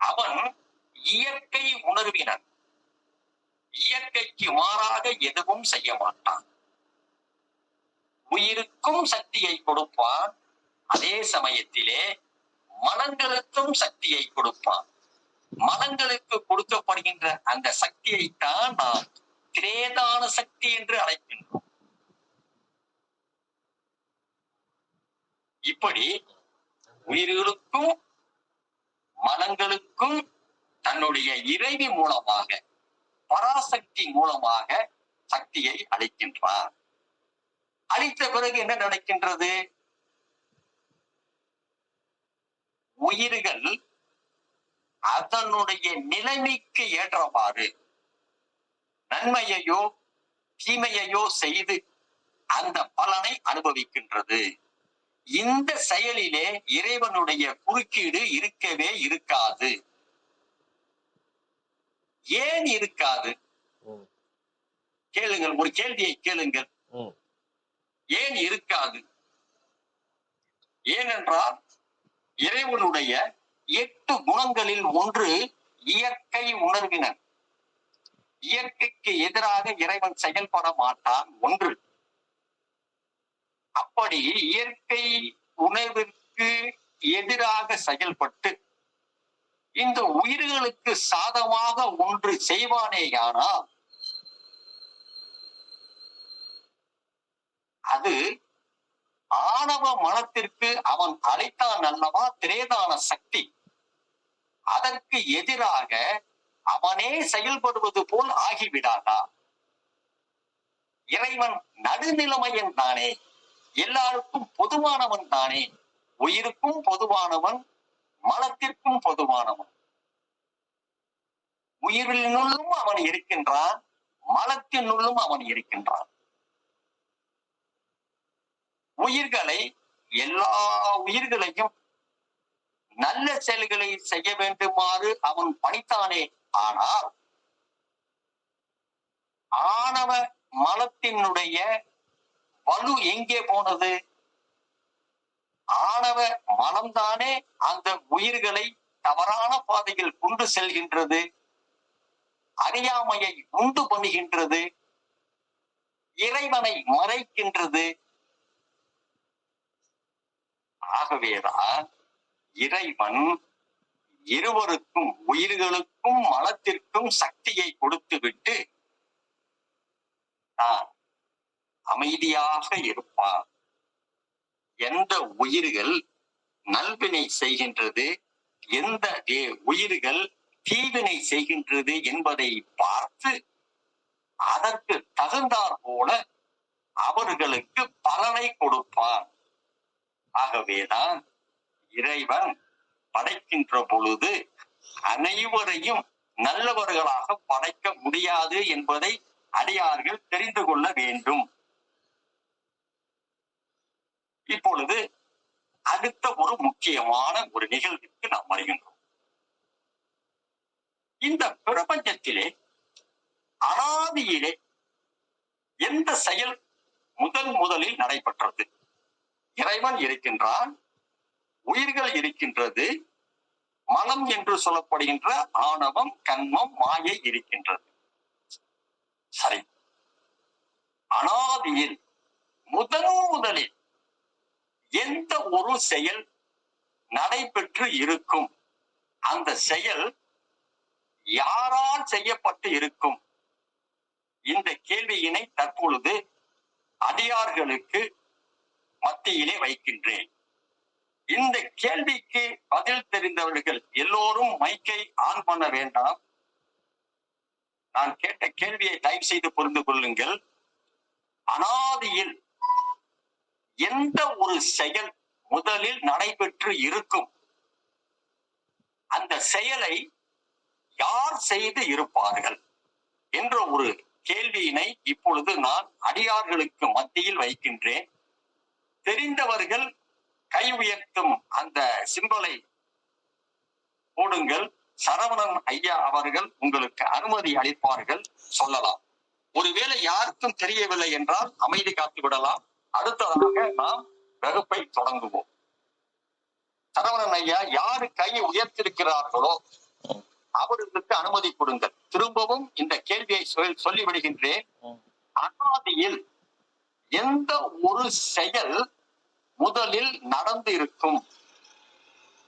அவன் இயற்கை உணர்வினன். இயற்கைக்கு மாறாக எதுவும் செய்ய மாட்டான். உயிருக்கும் சக்தியை கொடுப்பான், அதே சமயத்திலே மனங்களுக்கும் சக்தியை கொடுப்பான். மனங்களுக்கு கொடுக்கப்படுகின்ற அந்த சக்தியைத்தான் நாம் திரேதான சக்தி என்று அழைக்கின்றோம். இப்படி உயிர்களுக்கும் மனங்களுக்கும் தன்னுடைய இறைவி மூலமாக, பராசக்தி மூலமாக சக்தியை அளிக்கின்றார். அளித்த பிறகு என்ன நடக்கின்றது? உயிர்கள் அதனுடைய நிலைமைக்கு ஏற்றவாறு நன்மையையோ தீமையையோ செய்து அந்த பலனை அனுபவிக்கின்றது. இந்த செயலிலே இறைவனுடைய குறுக்கீடு இருக்கவே இருக்காது. ஏன் இருக்காது? கேளுங்கள், ஒரு கேள்வியை கேளுங்கள். ஏன் இருக்காது? ஏனென்றால் இறைவனுடைய 8 குணங்களில் ஒன்று இயற்கை உணர்வினர். இயற்கைக்கு எதிராக இறைவன் செயல்பட மாட்டான். ஒன்று. அப்படி இயற்கை உணர்விற்கு எதிராக செயல்பட்டு இந்த உயிர்களுக்கு சாதமாக ஒன்று செய்வானேயானால் அது ஆணவ மனத்திற்கு அவன் அளித்தான் அல்லவா திரேதான சக்தி. அதற்கு எதிராக அவனே செயல்படுவது போல் ஆகிவிடாதா? இறைவன் நடுநிலைமையன் தானே, எல்லாருக்கும் பொதுவானவன் தானே. உயிருக்கும் பொதுவானவன், மனத்திற்கும் பொதுவானவன். உயிரினுள்ளும் அவன் இருக்கின்றான், மனத்தினுள்ளும் அவன் இருக்கின்றான். உயிர்களை, எல்லா உயிர்களையும் நல்ல செயல்களை செய்ய வேண்டுமாறு அவன் பணித்தானே. ஆனால் ஆணவ மனத்தினுடைய வலு எங்கே போனது? ஆணவ மனம்தானே அந்த உயிர்களை தவறான பாதையில் கொண்டு செல்கின்றது, அறியாமையை உண்டு பண்ணுகின்றது, இறைவனை மறைக்கின்றது. ஆகவேதான் இறைவன் இருவருக்கும், உயிர்களுக்கும் மனத்திற்கும் சக்தியை கொடுத்து விட்டு தான் அமைதியாக இருப்பார். எந்த உயிர்கள் நல்வினை செய்கின்றது, எந்த உயிர்கள் தீவினை செய்கின்றது என்பதை பார்த்து அதற்கு தகுந்தாற் போல அவர்களுக்கு பலனை கொடுப்பான். ஆகவேதான் இறைவன் படைக்கின்ற பொழுது அனைவரையும் நல்லவர்களாக படைக்க முடியாது என்பதை அடியார்கள் தெரிந்து கொள்ள வேண்டும். இப்பொழுது அடுத்த ஒரு முக்கியமான ஒரு நிகழ்வுக்கு நாம் வருகின்றோம். இந்த பிரபஞ்சத்திலே அனாதியிலே எந்த செயல் முதலில் நடைபெற்றது? இறைவன் இருக்கின்றான், உயிர்கள் இருக்கின்றது, மனம் என்று சொல்லப்படுகின்ற ஆணவம், கன்மம், மாயை இருக்கின்றது. சரி, அனாதியில் முதலில் எந்த ஒரு செயல் நடைபெற்று இருக்கும்? அந்த செயல் யாரால் செய்யப்பட்டு இருக்கும்? இந்த கேள்வியினை தற்பொழுது அடியார்களுக்கு மத்தியிலே வைக்கின்றேன். இந்த கேள்விக்கு பதில் தெரிந்தவர்கள் எல்லோரும் மைக்கை ஆன் பண்ண வேண்டாம். நான் கேட்ட கேள்வியை தயவு செய்து புரிந்து கொள்ளுங்கள். அனாதியில் எந்த ஒரு செயல் முதலில் நடைபெற்று இருக்கும்? அந்த செயலை யார் செய்து இருப்பார்கள் என்ற ஒரு கேள்வியினை இப்பொழுது நான் அடியார்களுக்கு மத்தியில் வைக்கின்றேன். தெரிந்தவர்கள் கை உயர்த்தும் அந்த சிம்பலை போடுங்கள். சரவணன் ஐயா அவர்கள் உங்களுக்கு அனுமதி அளிப்பார்கள், சொல்லலாம். ஒருவேளை யாருக்கும் தெரியவில்லை என்றால் அமைதி காத்து விடலாம். அடுத்ததாக நாம் வகுப்பை தொடங்குவோம். சரவணன் ஐயா யாரு கையை உயர்த்திருக்கிறார்களோ அவர்களுக்கு அனுமதி கொடுங்கள். திரும்பவும் இந்த கேள்வியை சொல்லி விடுகின்றேன். அனாதியில் எந்த ஒரு செயல் முதலில் நடந்து இருக்கும்?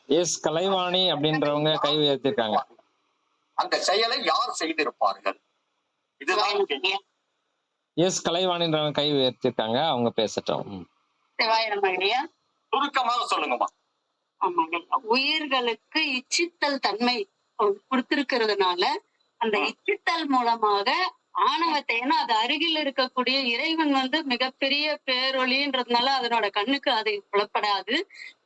எஸ் கலைவாணி அப்படின்றவங்க கை உயர்த்திருக்காங்க. அந்த செயலை யார் செய்திருப்பார்கள்? இதுதான் கேள்வி. எஸ் கலைவாணின்றவங்க கை உயர்த்திருக்காங்க, அவங்க பேசட்டும். சுருக்கமாக சொல்லுங்கம்மா. உயிர்களுக்கு இச்சித்தல் தன்மை கொடுத்திருக்கிறதுனால அந்த இச்சித்தல் மூலமாக ஆணவத்தை, ஏன்னா அது அருகில் இருக்கக்கூடிய இறைவன் மிகப்பெரிய பேரொளின்றதுனால அதனோட கண்ணுக்கு அது புலப்படாது.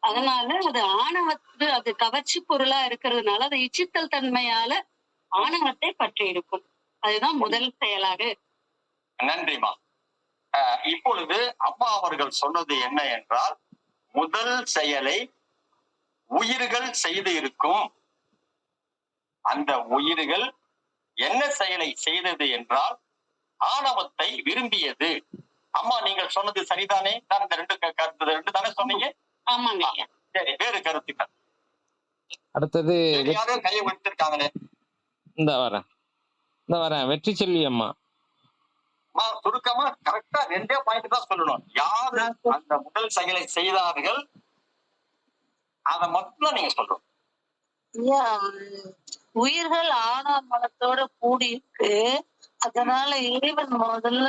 அதனால அது ஆணவத்து, அது கவர்ச்சி பொருளா இருக்கிறதுனால அது இச்சித்தல் தன்மையால ஆணவத்தை பற்றி இருக்கும். அதுதான் முதல் செயலாக. நன்றிமா. இப்பொழுது அம்மா அவர்கள் சொன்னது என்ன என்றால், முதல் செயலை உயிர்கள் செய்து இருக்கும். அந்த உயிர்கள் என்ன செயலை செய்தது என்றால் ஆணவத்தை விரும்பியது. அம்மா நீங்கள் சொன்னது சரிதானே? நான் இந்த ரெண்டு தானே சொன்னீங்க? ஆமாங்க. சரி, வேறு கருத்துக்கள்? அடுத்தது யாரும் கையை எடுத்திருக்காங்களே. இந்த வரேன் வெற்றி செல்வி அம்மா. சுருக்கமா கரெக்டா 2 பாயிண்ட் தான் சொல்லணும். யாரு அந்த முதல் செயலை செய்தார்கள் அதை மட்டும் நீங்க சொல்லணும். உயிர்கள் ஆணவ மனத்தோட கூடி இருக்கு. அதனால இறைவன் முதல்ல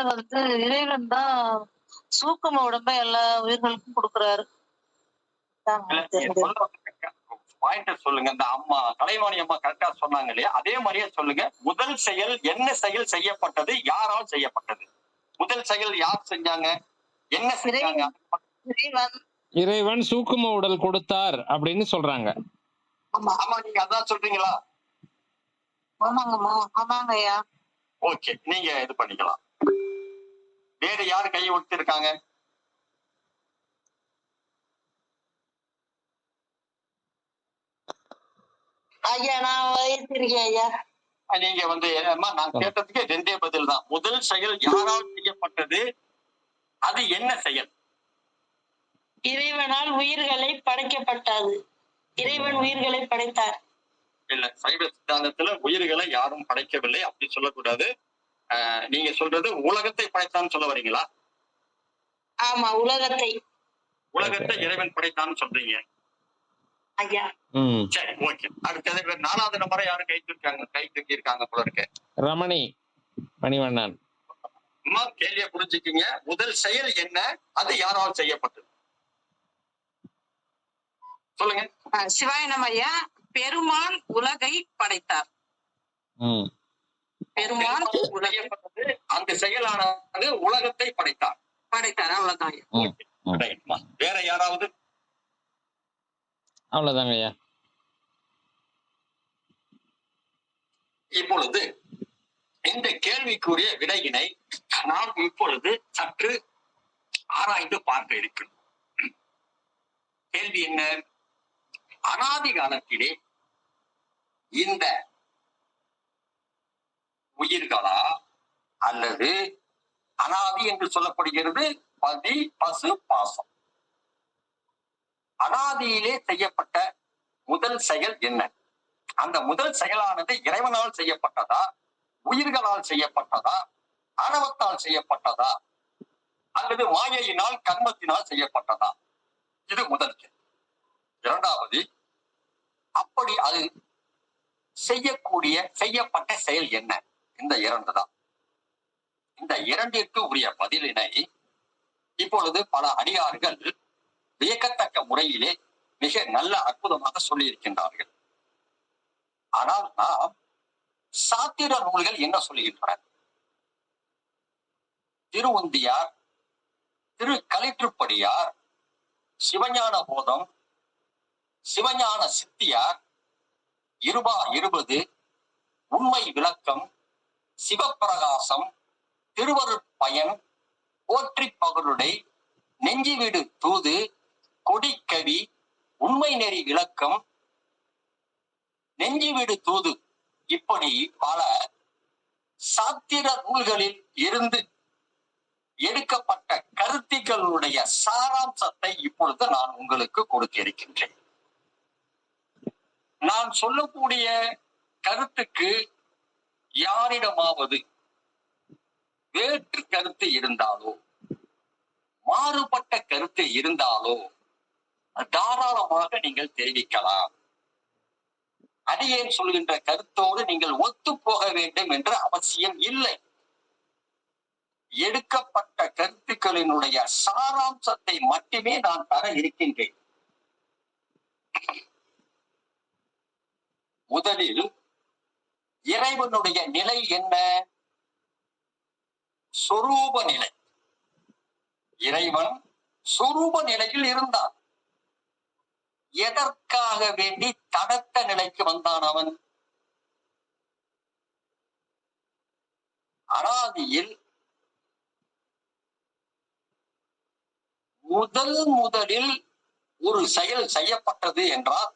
இறைவன் தான் சூக்கும உடம்ப எல்லா உயிர்களுக்கும் கொடுக்குறாரு. பாயிண்ட் சொல்லுங்க. இந்த அம்மா கலைவாணி அம்மா கரெக்டா சொன்னாங்க இல்லையா, அதே மாதிரியே சொல்லுங்க. முதல் செயல் என்ன செயல் செய்யப்பட்டது, யாரால் செய்யப்பட்டது? முதல் செயல் யார் செஞ்சாங்க, என்ன செஞ்சாங்க? இறைவன் சூக்கும உடல் கொடுத்தார் அப்படின்னு சொல்றாங்க. ஆமா, நீங்க அதான் சொல்றீங்களா? ஆமாங்கம்மா. ஆமாங்கய்யா. ஓகே, நீங்க இது பண்ணிக்கலாம். வேற யாரு கையை ஒட்டிருக்காங்க? ஐயா நான் வயசிருக்கேன் ஐயா. நீங்க நான் கேட்டதுக்கு 2 பதில் தான். முதல் செயல் யாரால் செய்யப்பட்டது, அது என்ன செயல்? இறைவனால் உயிர்களை படைக்கப்பட்டது. இறைவன் உயிர்களை படைத்தார். இல்ல, சைவ சித்தாந்தத்துல உயிர்களை யாரும் படைக்கவில்லை, அப்படி சொல்லக்கூடாது. நீங்க சொல்றது உலகத்தை படைத்தான்னு சொல்ல வரீங்களா? ஆமா, உலகத்தை இறைவன் படைத்தான்னு சொல்றீங்க ஐயா. சரி, ஓகே. அடுத்தது 4வது நம்பரை யாரும் கை தூக்கி இருக்காங்க போல இருக்கு. ரமணி மணிவண்ணன். அம்மா கேள்விய புரிஞ்சுக்கீங்க. முதல் செயல் என்ன, அது யாரால் செய்யப்பட்டது? சொல்லுங்க. சிவாயனம் ஐயா. பெருமான் உலகை படைத்தார். பெருமான் செய்யப்பட்டது. அந்த செயலானது உலகத்தை படைத்தார். அவ்வளவுதான். வேற யாராவது? அவ்வளவுதாங்க ஐயா. இப்பொழுது இந்த கேள்விக்குரிய விடையினை நாம் இப்பொழுது சற்று ஆராய்ந்து பார்க்க இருக்கிறோம். கேள்வி என்ன? அனாதி காலத்திலே இந்த உயிர்களா அல்லது அனாதி என்று சொல்லப்படுகிறது பதி பசு பாசம், அனாதியிலே செய்யப்பட்ட முதல் செயல் என்ன? அந்த முதல் செயலானது இறைவனால் செய்யப்பட்டதா, உயிர்களால் செய்யப்பட்டதா, ஆணவத்தால் செய்யப்பட்டதா, அல்லது மாயையினால் கர்மத்தினால் செய்யப்பட்டதா? இது முதல் கேள்வி. 2வது, அப்படி அது செய்யப்பட்ட செயல் என்ன? இந்த 2 தான். இந்த 2ற்கு உரிய பதிலினை இப்பொழுது பல அடியார்கள் வியக்கத்தக்க முறையிலே மிக நல்ல அற்புதமாக சொல்லி இருக்கின்றார்கள். ஆனால் நாம் சாத்திர நூல்கள் என்ன சொல்லுகின்றன? திருவுந்தியார், திரு கலிற்றுப்படியார், சிவஞான போதம், சிவஞான சித்தியார், 20 உண்மை விளக்கம், சிவப்பிரகாசம், திருவருட்பயன், போற்றி பகருடை, நெஞ்சி வீடு தூது, கொடிக்கவி, உண்மை நெறி விளக்கம், நெஞ்சு வீடு தூது, இப்படி பல சாத்திர நூல்களில் இருந்து எடுக்கப்பட்ட கருத்துக்களுடைய சாராம்சத்தை இப்பொழுது நான் உங்களுக்கு கொடுக்க இருக்கின்றேன். நான் சொல்லக்கூடிய கருத்துக்கு யாரிடமாவது வேற்று கருத்து இருந்தாலோ மாறுபட்ட கருத்து இருந்தாலோ தாராளமாக நீங்கள் தெரிவிக்கலாம். அடியேன் சொல்கின்ற கருத்தோடு நீங்கள் ஒத்து போக வேண்டும் என்ற அவசியம் இல்லை. எடுக்கப்பட்ட கருத்துக்களினுடைய சாராம்சத்தை மட்டுமே நான் தர இருக்கின்றேன். முதலில் இறைவனுடைய நிலை என்ன? சொரூப நிலை. இறைவன் சொரூப நிலையில் இருந்தான். எதற்காக வேண்டி தடத்த நிலைக்கு வந்தான் அவன்? அனாதியில் முதலில் ஒரு செயல் செய்யப்பட்டது என்றால்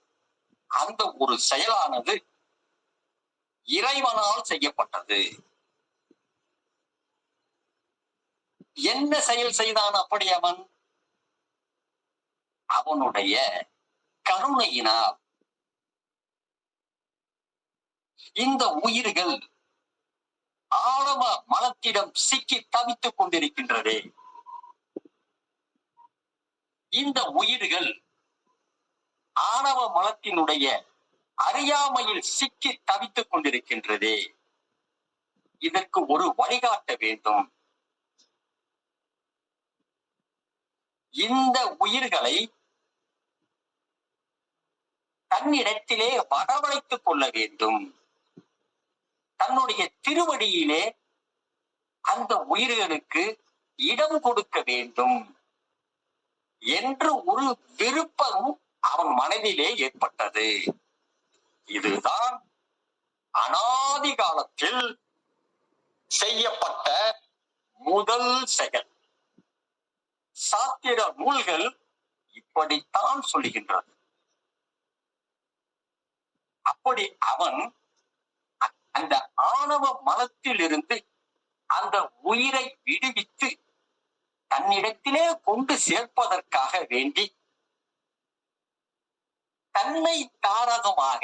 அந்த ஒரு செயலானது இறைவனால் செய்யப்பட்டது. என்ன செயல் செய்தான் அப்படி அவன்? அவனுடைய கருணையினால் இந்த உயிர்கள் ஆணவ மலத்திடம் சிக்கி தவித்துக் கொண்டிருக்கின்றதே, இந்த உயிர்கள் ஆணவ மலத்தினுடைய அறியாமையில் சிக்கி தவித்துக் கொண்டிருக்கின்றதே, இதற்கு ஒரு வழிகாட்ட வேண்டும். இந்த உயிர்களை தன்னிடத்திலே வரவழைத்துக் கொள்ள வேண்டும். தன்னுடைய திருவடியிலே அந்த உயிர்களுக்கு இடம் கொடுக்க வேண்டும் என்று ஒரு விருப்பம் அவன் மனதிலே ஏற்பட்டது. இதுதான் அனாதி காலத்தில் செய்யப்பட்ட முதல் செயல். சாத்திர நூல்கள் இப்படித்தான் சொல்லுகின்றது. அப்படி அவன் அந்த ஆணவ மலத்தில் இருந்து அந்த உயிரை விடுவித்து தன்னிடத்திலே கொண்டு சேர்ப்பதற்காக வேண்டி தன்னை தாரகமாக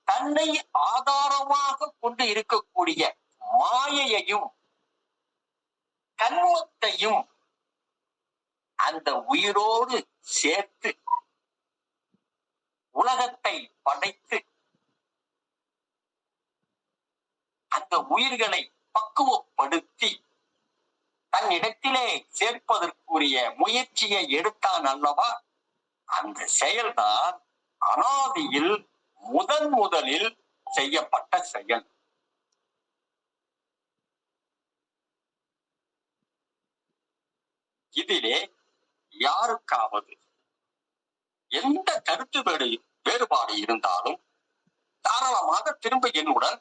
தன்னை ஆதாரமாக கொண்டு இருக்கக்கூடிய மாயையையும் கண்மத்தையும் அந்த உயிரோடு சேர்த்து உலகத்தை படைத்து அந்த உயிர்களை பக்குவப்படுத்தி தன்னிடத்திலே சேர்ப்பதற்குரிய முயற்சியை எடுத்தான் அல்லவா? அந்த செயல்தான் அனாதியில் முதலில் செய்யப்பட்ட செயல். இதிலே யாருக்காவது எந்த கருத்து வேறுபாடு இருந்தாலும் தாராளமாக திரும்ப என்னுடன்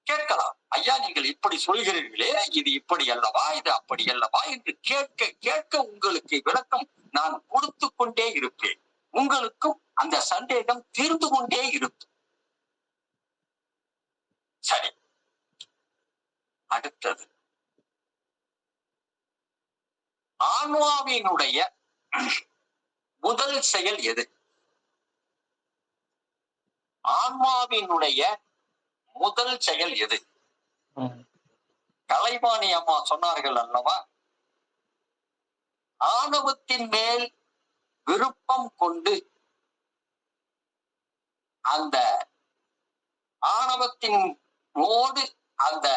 கேட்கலாம். ஐயா, நீங்கள் இப்படி சொல்கிறீர்களே, இது இப்படி அல்லவா, இது அப்படி அல்லவா என்று கேட்க கேட்க உங்களுக்கு விளக்கம் நான் கொடுத்து கொண்டே இருப்பேன். உங்களுக்கும் அந்த சந்தேகம் தீர்ந்து கொண்டே இருக்கும். சரி, அடுத்தது ஆன்மாவினுடைய முதல் செயல் எது? ஆன்மாவினுடைய முதல் செயல் எது? கலைவாணி அம்மா சொன்னார்கள் அல்லவா, ஆணவத்தின் மேல் விருப்பம் கொண்டு அந்த ஆணவத்தின் ஓடு அந்த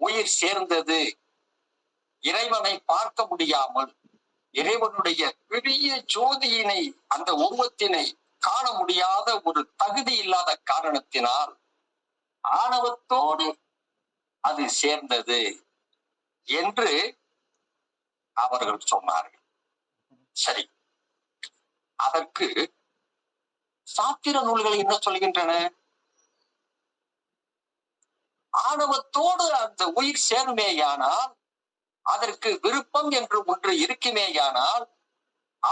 உயிர் சேர்ந்தது. இறைவனை பார்க்க முடியாமல் இறைவனுடைய பெரிய ஜோதியினை அந்த உருவத்தினை காண முடியாத ஒரு தகுதி இல்லாத காரணத்தினால் ஆணவத்தோடு அது சேர்ந்தது என்று அவர்கள் சொன்னார்கள். சரி, அதற்கு சாத்திர நூல்கள் என்ன சொல்கின்றன? ஆணவத்தோடு அந்த உயிர் சேருமேயானால், அதற்கு விருப்பம் என்று ஒன்று இருக்குமேயானால்,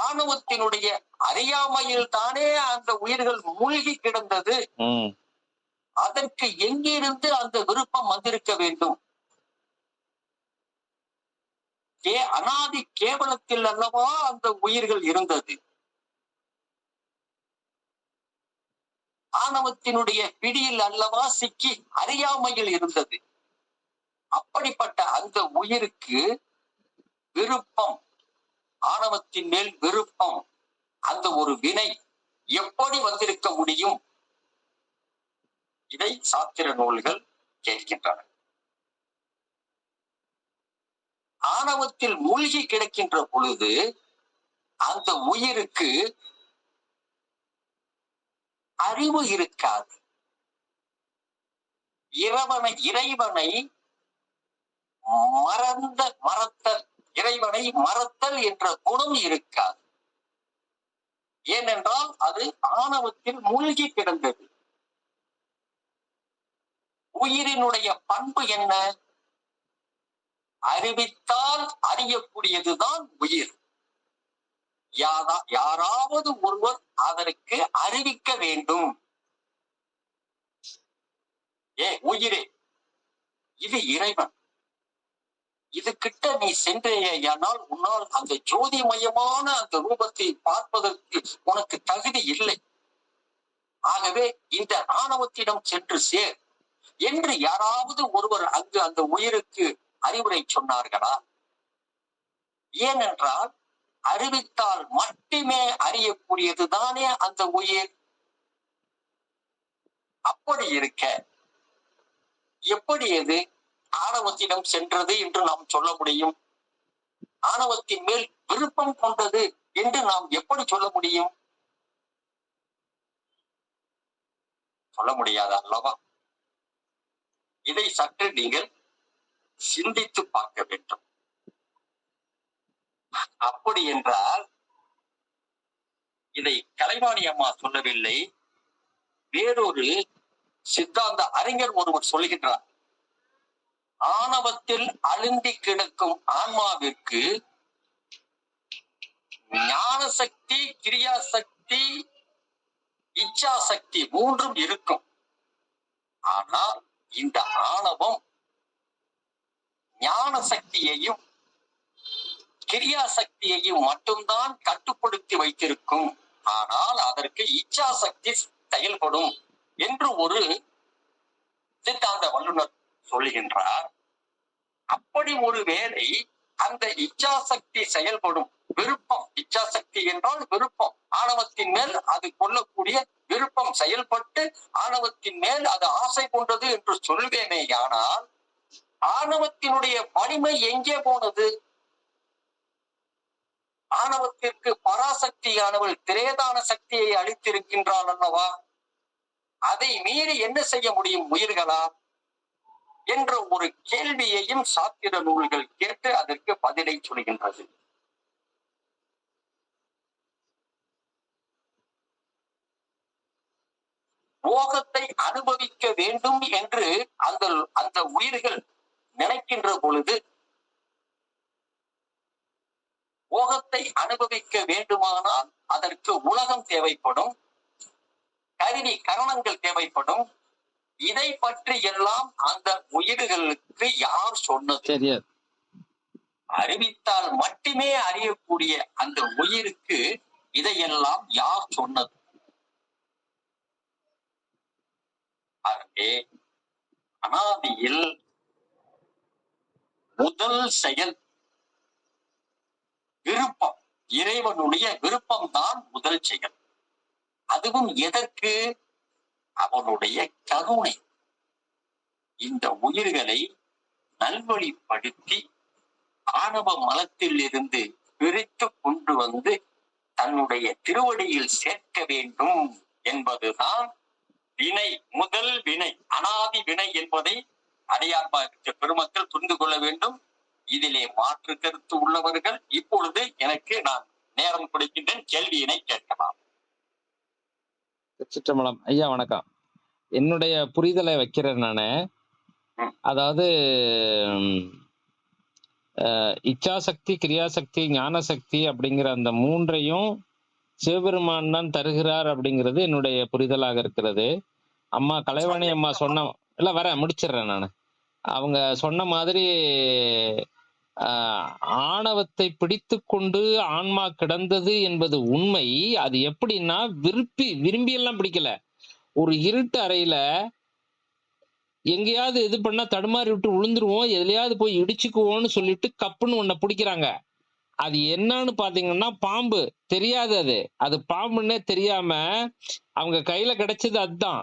ஆணவத்தினுடைய அறியாமையில் தானே அந்த உயிர்கள் மூழ்கி கிடந்தது. ம். அதற்கு எங்கிருந்து அந்த விருப்பம் வந்திருக்க வேண்டும்? அனாதி கேவலத்தில் அல்லவா அந்த உயிர்கள் இருந்தது. ஆணவத்தினுடைய பிடியில் அல்லவா சிக்கி அறியாமையில் இருந்தது. அப்படிப்பட்ட அந்த உயிருக்கு விருப்பம், ஆணவத்தின் மேல் விருப்பம், அந்த ஒரு வினை எப்படி வந்திருக்க முடியும்? இதை சாத்திர நூல்கள் கேட்கின்றன. ஆணவத்தில் மூழ்கி கிடக்கின்ற பொழுது அந்த உயிருக்கு அறிவு இருக்காது. இறைவனை மறத்தல், இறைவனை மறத்தல் என்ற குணம் இருக்காது. ஏனென்றால் அது ஆணவத்தில் மூழ்கி கிடந்தது. உயிரினுடைய பண்பு என்ன? அறிவித்தால் அறியக்கூடியதுதான் உயிர். யாராவது ஒருவர் அதற்கு அறிவிக்க வேண்டும். உயிரே, இது இறைவன், இது கிட்ட நீ சென்றேயானால் உன்னால் அந்த ஜோதிமயமான அந்த ரூபத்தை பார்ப்பதற்கு உனக்கு தகுதி இல்லை. ஆகவே இந்த ஆணவத்திடம் சென்று சேர் என்று யாராவது ஒருவர் அங்கு அந்த உயிருக்கு அறிவுரை சொன்னார்களா? ஏனென்றால் அறிவித்தால் மட்டுமே அறியக்கூடியதுதானே அந்த உயிர். அப்படி இருக்க எப்படி அது ஆணவத்திடம் சென்றது என்று நாம் சொல்ல முடியும்? ஆணவத்தின் மேல் விருப்பம் கொண்டது என்று நாம் எப்படி சொல்ல முடியும்? சொல்ல முடியாது அல்லவா? இதை சற்று நீங்கள் சிந்தித்து பார்க்க வேண்டும். அப்படி என்றால் இதை கலைவாணி அம்மா சொல்லவில்லை, வேறொரு சித்தாந்த அறிஞர் ஒருவர் சொல்கின்றார். ஆணவத்தில் அழுந்தி கிடக்கும் ஆன்மாவிற்கு ஞான சக்தி, கிரியா சக்தி, இச்சா சக்தி மூன்றும் இருக்கும். ஆனால் இந்த ஆணவம் ஞான சக்தியையும் கிரியா சக்தியையும் மட்டும்தான் கட்டுப்படுத்தி வைத்திருக்கும். ஆனால் அதற்கு இச்சா சக்தி செயல்படும் என்று ஒரு சித்தாந்த வல்லுநர் சொல்லுகின்றார். அப்படி ஒரு வேளை அந்த இச்சா சக்தி செயல்படும், விருப்பம், இச்சா சக்தி என்றால் விருப்பம், ஆணவத்தின் மேல் அது கொள்ளக்கூடிய விருப்பம் செயல்பட்டு ஆணவத்தின் மேல் அது ஆசை கொண்டது என்று சொல்வேனே. ஆனால் ஆணவத்தினுடைய வலிமை எங்கே போனது? ஆணவத்திற்கு பராசக்தியானவள் திரேதான சக்தியை அளித்திருக்கின்றாள் அல்லவா? அதை மீறி என்ன செய்ய முடியும் உயிர்களா என்ற ஒரு கேள்வியையும் சாத்திர நூல்கள் கேட்டு அதற்கு பதிலை சொல்கின்றது. போகத்தை அனுபவிக்க வேண்டும் என்று அந்த உயிர்கள் நினைக்கின்ற பொழுது, போகத்தை அனுபவிக்க வேண்டுமானால் அதற்கு உலகம் தேவைப்படும், கருவி கரணங்கள் தேவைப்படும். இதை பற்றி எல்லாம் அந்த உயிர்களுக்கு யார் சொன்னது? தெரியாது. அறிவித்தால் மட்டுமே அறியக்கூடிய அந்த உயிருக்கு இதையெல்லாம் யார் சொன்னது? அனாதியில் முதல் செயல் விருப்பம், இறைவனுடைய விருப்பம் தான் முதல் செயல். அதுவும் எதற்கு? அவனுடைய கருணை. இந்த உயிர்களை நல்வழிப்படுத்தி ஆணவ மலத்தில் இருந்து பிரித்து கொண்டு வந்து தன்னுடைய திருவடியில் சேர்க்க வேண்டும் என்பதுதான் வினை, முதல் வினை, அனாதி வினை என்பதை அடியார் பெருமக்கள் புரிந்து கொள்ள வேண்டும். இதிலே மாற்று கருத்து உள்ளவர்கள் இப்பொழுது எனக்கு நான் நேரம் கொடுக்கின்றேன், கேள்வியினை கேட்கலாம். சிற்றம்பலம் ஐயா வணக்கம். என்னுடைய புரிதலை வைக்கிறேன் நானு. அதாவது இச்சாசக்தி, கிரியாசக்தி, ஞானசக்தி அப்படிங்கிற அந்த 3ஐயும் சிவபெருமான் தான் தருகிறார் அப்படிங்கிறது என்னுடைய புரிதலாக இருக்கிறது. அம்மா கலைவாணி அம்மா சொன்ன இல்ல வரேன் முடிச்சிடுறேன் நானு. அவங்க சொன்ன மாதிரி ஆணவத்தை பிடித்துக்கொண்டு ஆன்மா கிடந்தது என்பது உண்மை. அது எப்படின்னா விரும்பி எல்லாம் பிடிக்கல. ஒரு இருட்டு அறையில எங்கேயாவது இது பண்ணா தடுமாறி விட்டு விழுந்துருவோம், எதுலயாவது போய் இடிச்சுக்குவோம்னு சொல்லிட்டு கப்புன்னு ஒன்ன பிடிக்கிறாங்க. அது என்னன்னு பாத்தீங்கன்னா பாம்பு. தெரியாது அது. அது பாம்புன்னே தெரியாம அவங்க கையில கிடைச்சது அதுதான்.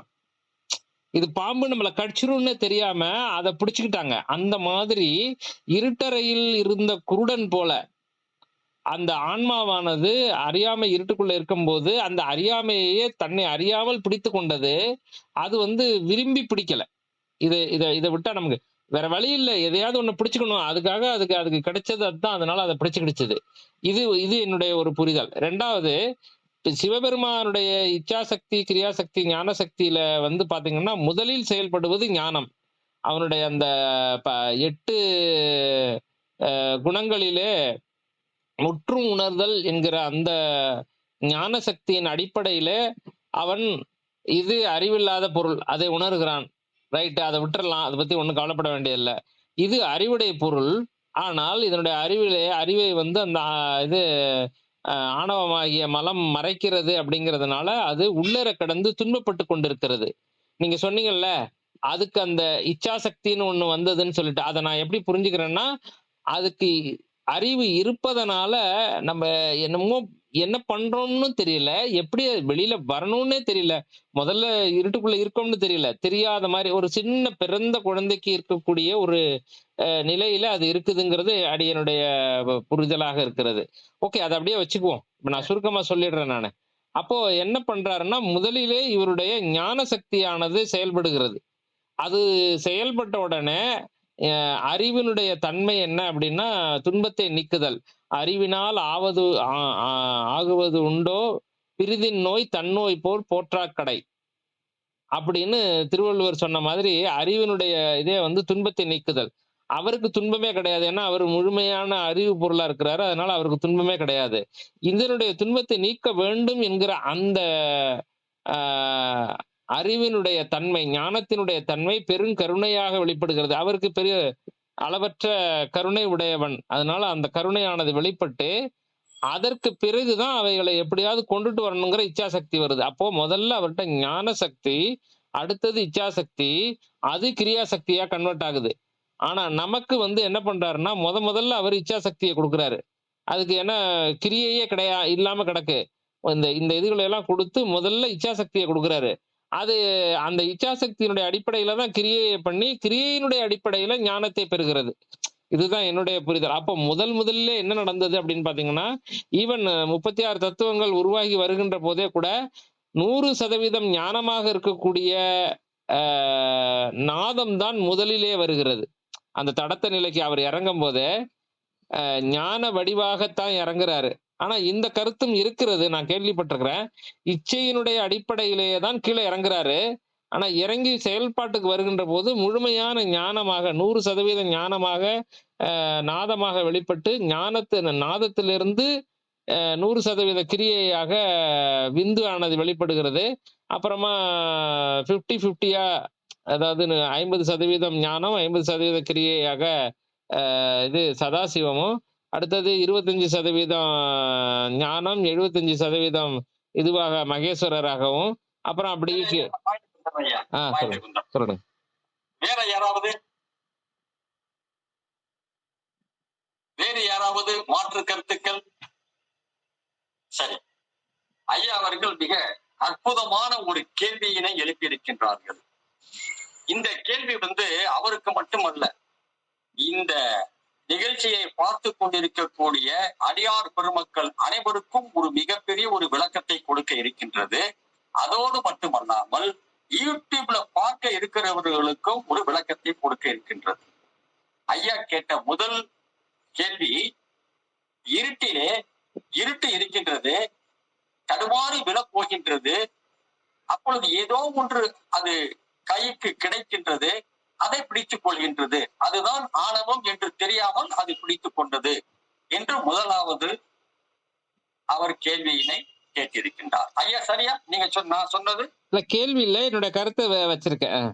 இது பாம்பு நம்மள கடிச்சிரும்னே தெரியாம அதை பிடிச்சுக்கிட்டாங்க. அந்த மாதிரி இருட்டறையில் இருந்த குருடன் போல அந்த ஆன்மாவானது அறியாமை இருட்டுக்குள்ள இருக்கும்போது அந்த அறியாமையே தன்னை அறியாமல் பிடித்து கொண்டது. அது விரும்பி பிடிக்கல. இதை விட்டா நமக்கு வேற வழி இல்லை. எதையாவது ஒண்ணு பிடிச்சுக்கணும். அதுக்கு கிடைச்சது அதுதான். அதனால அதை பிடிச்சுக்கிடுச்சது. இது என்னுடைய ஒரு புரிதல். 2வது, சிவபெருமானுடைய இச்சாசக்தி, கிரியாசக்தி, ஞானசக்தியில பாத்தீங்கன்னா முதலில் செயல்படுவது ஞானம். அவனுடைய அந்த 8 குணங்களிலே முற்றும் உணர்தல் என்கிற அந்த ஞான சக்தியின் அடிப்படையிலே அவன் இது அறிவில்லாத பொருள், அதை உணர்கிறான். ரைட், அதை விட்டுறலாம். அதை பத்தி ஒன்றும் கவலைப்பட வேண்டியதில்லை. இது அறிவுடைய பொருள். ஆனால் இதனுடைய அறிவை அந்த இது ஆணவமாகிய மலம் மறைக்கிறது அப்படிங்கிறதுனால அது உள்ளர கடந்து துன்பப்பட்டு கொண்டிருக்கிறது. நீங்க சொன்னீங்கல்ல, அதுக்கு அந்த இச்சாசக்தின்னு ஒண்ணு வந்ததுன்னு சொல்லிட்டு, அதை நான் எப்படி புரிஞ்சுக்கிறேன்னா, அதுக்கு அறிவு இருப்பதனால நம்ம என்னமோ என்ன பண்றோம்னு தெரியல, எப்படி வெளியில வரணும்னே தெரியல, முதல்ல இருட்டுக்குள்ள இருக்கோம்னு தெரியல, தெரியாத மாதிரி ஒரு சின்ன பிறந்த குழந்தைக்கு இருக்கக்கூடிய ஒரு நிலையில அது இருக்குதுங்கிறது அடியனுடைய புரிதலாக இருக்கிறது. ஓகே, அதை அப்படியே வச்சுக்குவோம். இப்ப நான் சுருக்கமா சொல்லிடுறேன் நானு. அப்போ என்ன பண்றாருன்னா, முதலிலே இவருடைய ஞான சக்தியானது செயல்படுகிறது. அது செயல்பட்ட உடனே அறிவினுடைய தன்மை என்ன அப்படின்னா துன்பத்தை நீக்குதல். அறிவினால் ஆகுவது உண்டோ பிரிதின் நோய் தன்னோய் போல் போற்றாக்கடை அப்படின்னு திருவள்ளுவர் சொன்ன மாதிரி அறிவினுடைய இதே துன்பத்தை நீக்குதல். அவருக்கு துன்பமே கிடையாது. ஏன்னா அவர் முழுமையான அறிவு பொருளா இருக்கிறாரு. அதனால அவருக்கு துன்பமே கிடையாது. இதனுடைய துன்பத்தை நீக்க வேண்டும் என்கிற அந்த அறிவினுடைய தன்மை, ஞானத்தினுடைய தன்மை பெருங்கருணையாக வெளிப்படுகிறது. அவருக்கு பெரிய அளவற்ற கருணை உடையவன். அதனால அந்த கருணையானது வெளிப்பட்டு அதற்கு பிறகுதான் அவைகளை எப்படியாவது கொண்டுட்டு வரணுங்கிற இச்சாசக்தி வருது. அப்போ முதல்ல அவர்கிட்ட ஞான சக்தி, அடுத்தது இச்சாசக்தி, அது கிரியாசக்தியா கன்வெர்ட் ஆகுது. ஆனா நமக்கு என்ன பண்றாருன்னா முதல்ல அவர் இச்சாசக்தியை கொடுக்குறாரு. அதுக்கு என்ன கிரியையே இல்லாம கிடக்கு. இந்த இதுகளை எல்லாம் கொடுத்து முதல்ல இச்சாசக்தியை கொடுக்குறாரு. அது அந்த இச்சாசக்தியினுடைய அடிப்படையில தான் கிரியையை பண்ணி கிரியையினுடைய அடிப்படையில ஞானத்தை பெறுகிறது. இதுதான் என்னுடைய புரிதல். அப்போ முதல்ல என்ன நடந்தது அப்படின்னு பாத்தீங்கன்னா, ஈவன் 36 தத்துவங்கள் உருவாகி வருகின்ற போதே கூட 100% ஞானமாக இருக்கக்கூடிய நாதம் தான் முதலிலே வருகிறது. அந்த தடத்த நிலைக்கு அவர் இறங்கும் போதே ஞான வடிவாகத்தான் இறங்குறாரு. ஆனா இந்த கருத்தும் இருக்கிறது, நான் கேள்விப்பட்டிருக்கிறேன். இச்சையினுடைய அடிப்படையிலேயே தான் கீழே இறங்குறாரு. ஆனா இறங்கி செயல்பாட்டுக்கு வருகின்ற போது முழுமையான ஞானமாக 100% ஞானமாக நாதமாக வெளிப்பட்டு நாதத்திலிருந்து 100% கிரியையாக விந்து ஆனது வெளிப்படுகிறது. அப்புறமா 50-50 அதாவது 50% ஞானம் 50% கிரியையாக இது சதாசிவமும், அடுத்தது 25% ஞானம் 75% இதுவாக மகேஸ்வரராகவும், அப்புறம் அப்படி சொல்லுங்க. வேறு யாராவது மாற்று கருத்துக்கள்? சரி, ஐயா அவர்கள் மிக அற்புதமான ஒரு கேள்வியினை எழுப்பியிருக்கின்றார்கள். இந்த கேள்வி அவருக்கு மட்டுமல்ல, இந்த நிகழ்ச்சியை பார்த்து கொண்டிருக்கக்கூடிய அடியார் பெருமக்கள் அனைவருக்கும் ஒரு மிகப்பெரிய ஒரு விளக்கத்தை கொடுக்க இருக்கின்றது. அதோடு மட்டுமல்லாமல் யூடியூப்ல பார்க்க இருக்கிறவர்களுக்கும் ஒரு விளக்கத்தை கொடுக்க இருக்கின்றது. ஐயா கேட்ட முதல் கேள்வி, இருட்டு இருக்கின்றது, தடுமாறி விழப்போகின்றது, அப்பொழுது ஏதோ ஒன்று அது கைக்கு கிடைக்கின்றது, அதை பிடித்துக் கொள்கின்றது. அதுதான் ஆணவம் என்று தெரியாமல் அது பிடித்துக் கொண்டது என்று முதலாவது அவர் கேள்வியினை கேட்டிருக்கின்றார். ஐயா சரியா நீங்க நான் சொன்னது? இல்ல கேள்வி இல்ல, என்னோட கருத்தை வச்சிருக்கேன்.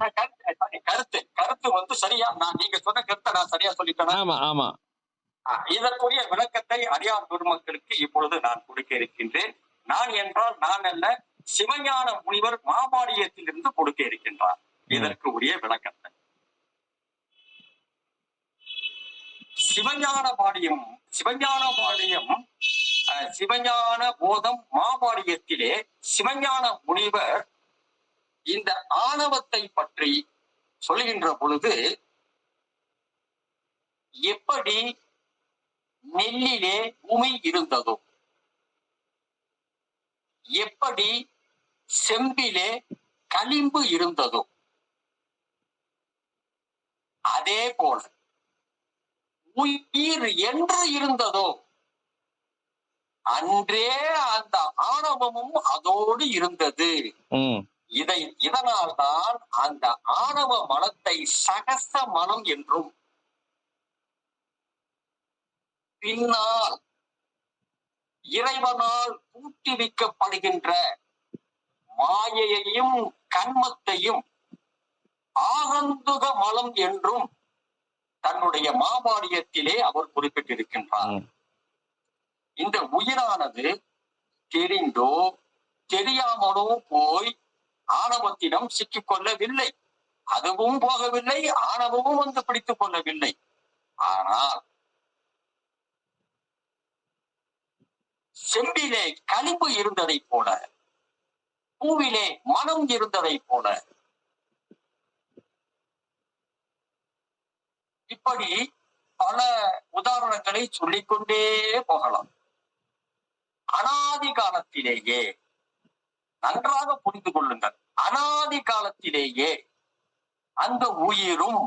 கருத்து வந்து சரியா? நீங்க சொன்ன கருத்தை நான் சரியா சொல்லிட்டேனா? ஆமா ஆமா. இதற்குரிய விளக்கத்தை அடியார் பெருமக்களுக்கு இப்பொழுது நான் கொடுக்க இருக்கின்றேன். நான் என்றால் நான் அல்ல, சிவஞான முனிவர் மாபாடியத்திலிருந்து கொடுக்க இருக்கின்றார் இதற்கு உரிய விளக்கத்தை. சிவஞான போதம் மாபாடியத்திலே சிவஞான முனிவர் இந்த ஆணவத்தை பற்றி சொல்கின்ற பொழுது, எப்படி நெல்லிலே உமி இருந்ததோ, எப்படி செம்பிலே களிம்பு இருந்ததோ, அதே போல உயிர் என்று இருந்ததோ அன்றே அந்த ஆணவமும் அதோடு இருந்தது. இதனால்தான் அந்த ஆணவ மனத்தை சகச மனம் என்றும், பின்னால் இறைவனால் கூட்டுவிக்கப்படுகின்ற மாயையையும் கண்மத்தையும் ஆகந்துக மலம் என்றும் தன்னுடைய மாபாடியத்திலே அவர் குறிப்பிட்டிருக்கின்றார். இந்த உயிரானது தெரிந்தோ தெரியாமலோ போய் ஆணவத்திடம் சிக்கிக் கொள்ளவில்லை, அதுவும் போகவில்லை, ஆணவமும் வந்து பிடித்துக் கொள்ளவில்லை. ஆனால் செம்பிலே களிம்பு இருந்ததை போல, பூவிலே மனம் இருந்ததை போல, இப்படி பல உதாரணங்களை சொல்லிக்கொண்டே போகலாம். அனாதி காலத்திலேயே நன்றாக புரிந்து கொள்ளுங்கள், அனாதி காலத்திலேயே அந்த உயிரும்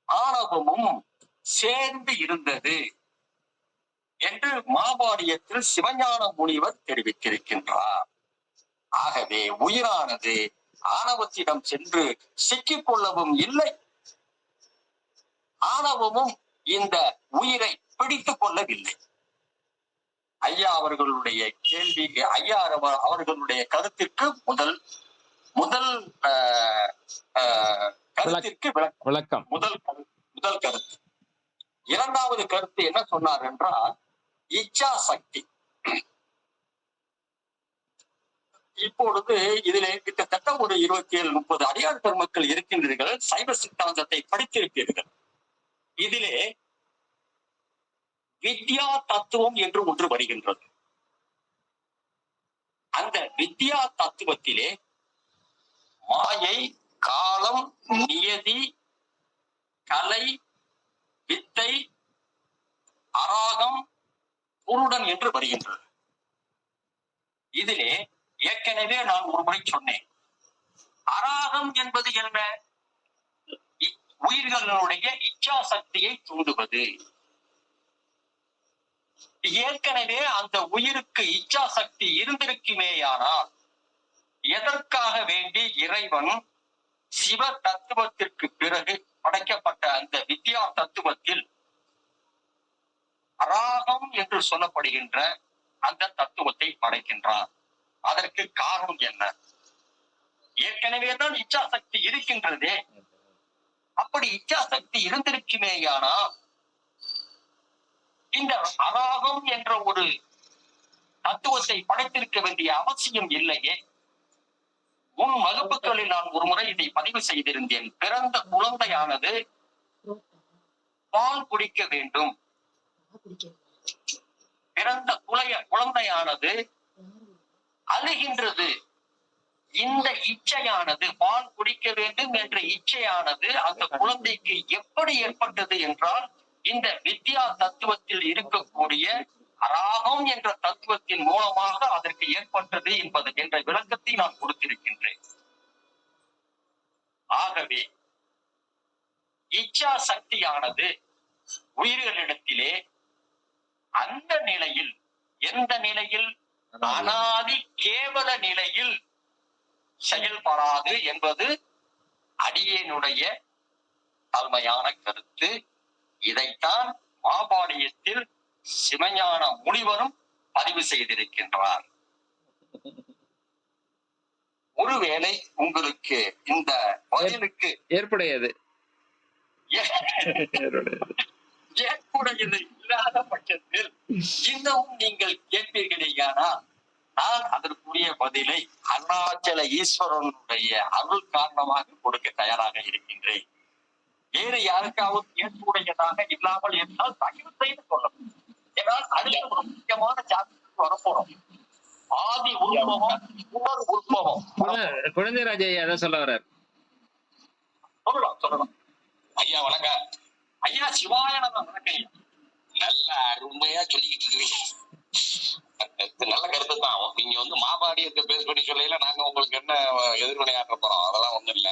ஆணவமும் சேர்ந்து இருந்தது என்று மாபாடியத்தில் சிவஞான முனிவர் தெரிவித்திருக்கின்றார். ஆகவே உயிரானது ஆணவத்திடம் சென்று சிக்கிக் கொள்ளவும் இல்லை, ஆணவமும் இந்த உயிரை பிடித்துக் கொள்ளவில்லை. ஐயா அவர்களுடைய கேள்விக்கு, ஐயா அவர்களுடைய கருத்திற்கு முதல் கருத்திற்கு விளக்கம். முதல் கருத்து. இரண்டாவது கருத்து என்ன சொன்னார் என்றால், இச்சா சக்தி. இப்பொழுது இதிலே கிட்டத்தட்ட ஒரு 27-30 அடியார் பெருமக்கள் இருக்கின்றீர்கள், சைவ சித்தாந்தத்தை படித்திருப்பீர்கள். இதிலே வித்யா தத்துவம் என்று ஒன்று வருகின்றது. அந்த வித்யா தத்துவத்திலே மாயை, காலம், நியதி, கலை, வித்தை, அராகம், புருடன் என்று வருகின்றது. இதிலே ஏற்கனவே நான் ஒரு முறை சொன்னேன், அராகம் என்பது என்ன? உயிர்களுடைய இச்சா சக்தியை தூண்டுவது. ஏற்கனவே அந்த உயிருக்கு இச்சா சக்தி இருந்திருக்குமேயானால் எதற்காக வேண்டி இறைவன் சிவ தத்துவத்திற்கு பிறகு படைக்கப்பட்ட அந்த வித்யா தத்துவத்தில் அராகம் என்று சொல்லப்படுகின்ற அந்த தத்துவத்தை படைக்கின்றார்? அதற்கு காரணம் என்ன? ஏற்கனவேதான் இச்சா சக்தி இருக்கின்றதே. அப்படி இச்சா சக்தி இருந்திருக்குமேயானால் இந்த அராகம் என்ற ஒரு தத்துவத்தை படைத்திருக்க வேண்டிய அவசியம் இல்லையே. முன் வகுப்புகளில் நான் ஒரு முறை இதை பதிவு செய்திருந்தேன். பிறந்த குழந்தையானது பால் குடிக்க வேண்டும். பிறந்த குழந்தையானது அழுகின்றது. இந்த இச்சையானது, பால் குடிக்க வேண்டும் என்ற இச்சையானது அந்த குழந்தைக்கு எப்படி ஏற்பட்டது என்றால், இந்த வித்யா தத்துவத்தில் இருக்கக்கூடிய அராகம் என்ற தத்துவத்தின் மூலமாக அதற்கு ஏற்பட்டது என்பது என்ற விளக்கத்தை நான் கொடுத்திருக்கின்றேன். ஆகவே இச்சா சக்தியானது உயிர்களிடத்திலே அந்த நிலையில், எந்த நிலையில்? அனாதி கேவல நிலையில் செயல்படாது என்பது அடியேனுடைய அருமையான கருத்து. இதைத்தான் மாபாடியத்தில் சிவஞான முனிவரும் பதிவு செய்திருக்கின்றார். ஒருவேளை உங்களுக்கு இந்த பதிலுக்கு ஏற்புடையது ஏற்புடையது இல்லாத பட்சத்தில் இன்னமும் நீங்கள் கேட்பீர்களேயானால் நான் அதற்குரிய பதிலை அருணாச்சல ஈஸ்வரனுடைய அருள் காரணமாக கொடுக்க தயாராக இருக்கின்றேன். வேறு யாருக்காவது ஏற்புடையதாக இல்லாமல் இருந்தால் தயவு செய்து சொல்லணும். ஏன்னால் அடுத்த ஒரு முக்கியமான சாப்டர் வரப்போறோம். ஆதி உருவம் புனர் உற்பவம். குழந்தைராஜ் ஐயா அதான் சொல்ல வர்றார். சொல்லலாம். ஐயா வணக்கம். ஐயா சிவாய நம. வணக்கம் ஐயா. நல்ல அருமையா சொல்லிக்கிட்டு இருக்கீங்க. நல்ல கருத்து தான். நீங்க மாபாடியத்தை பேஸ் பண்ணி சொல்லையில நாங்க உங்களுக்கு என்ன எதிர்வினையாற்ற போறோம், அதெல்லாம் ஒண்ணும் இல்ல.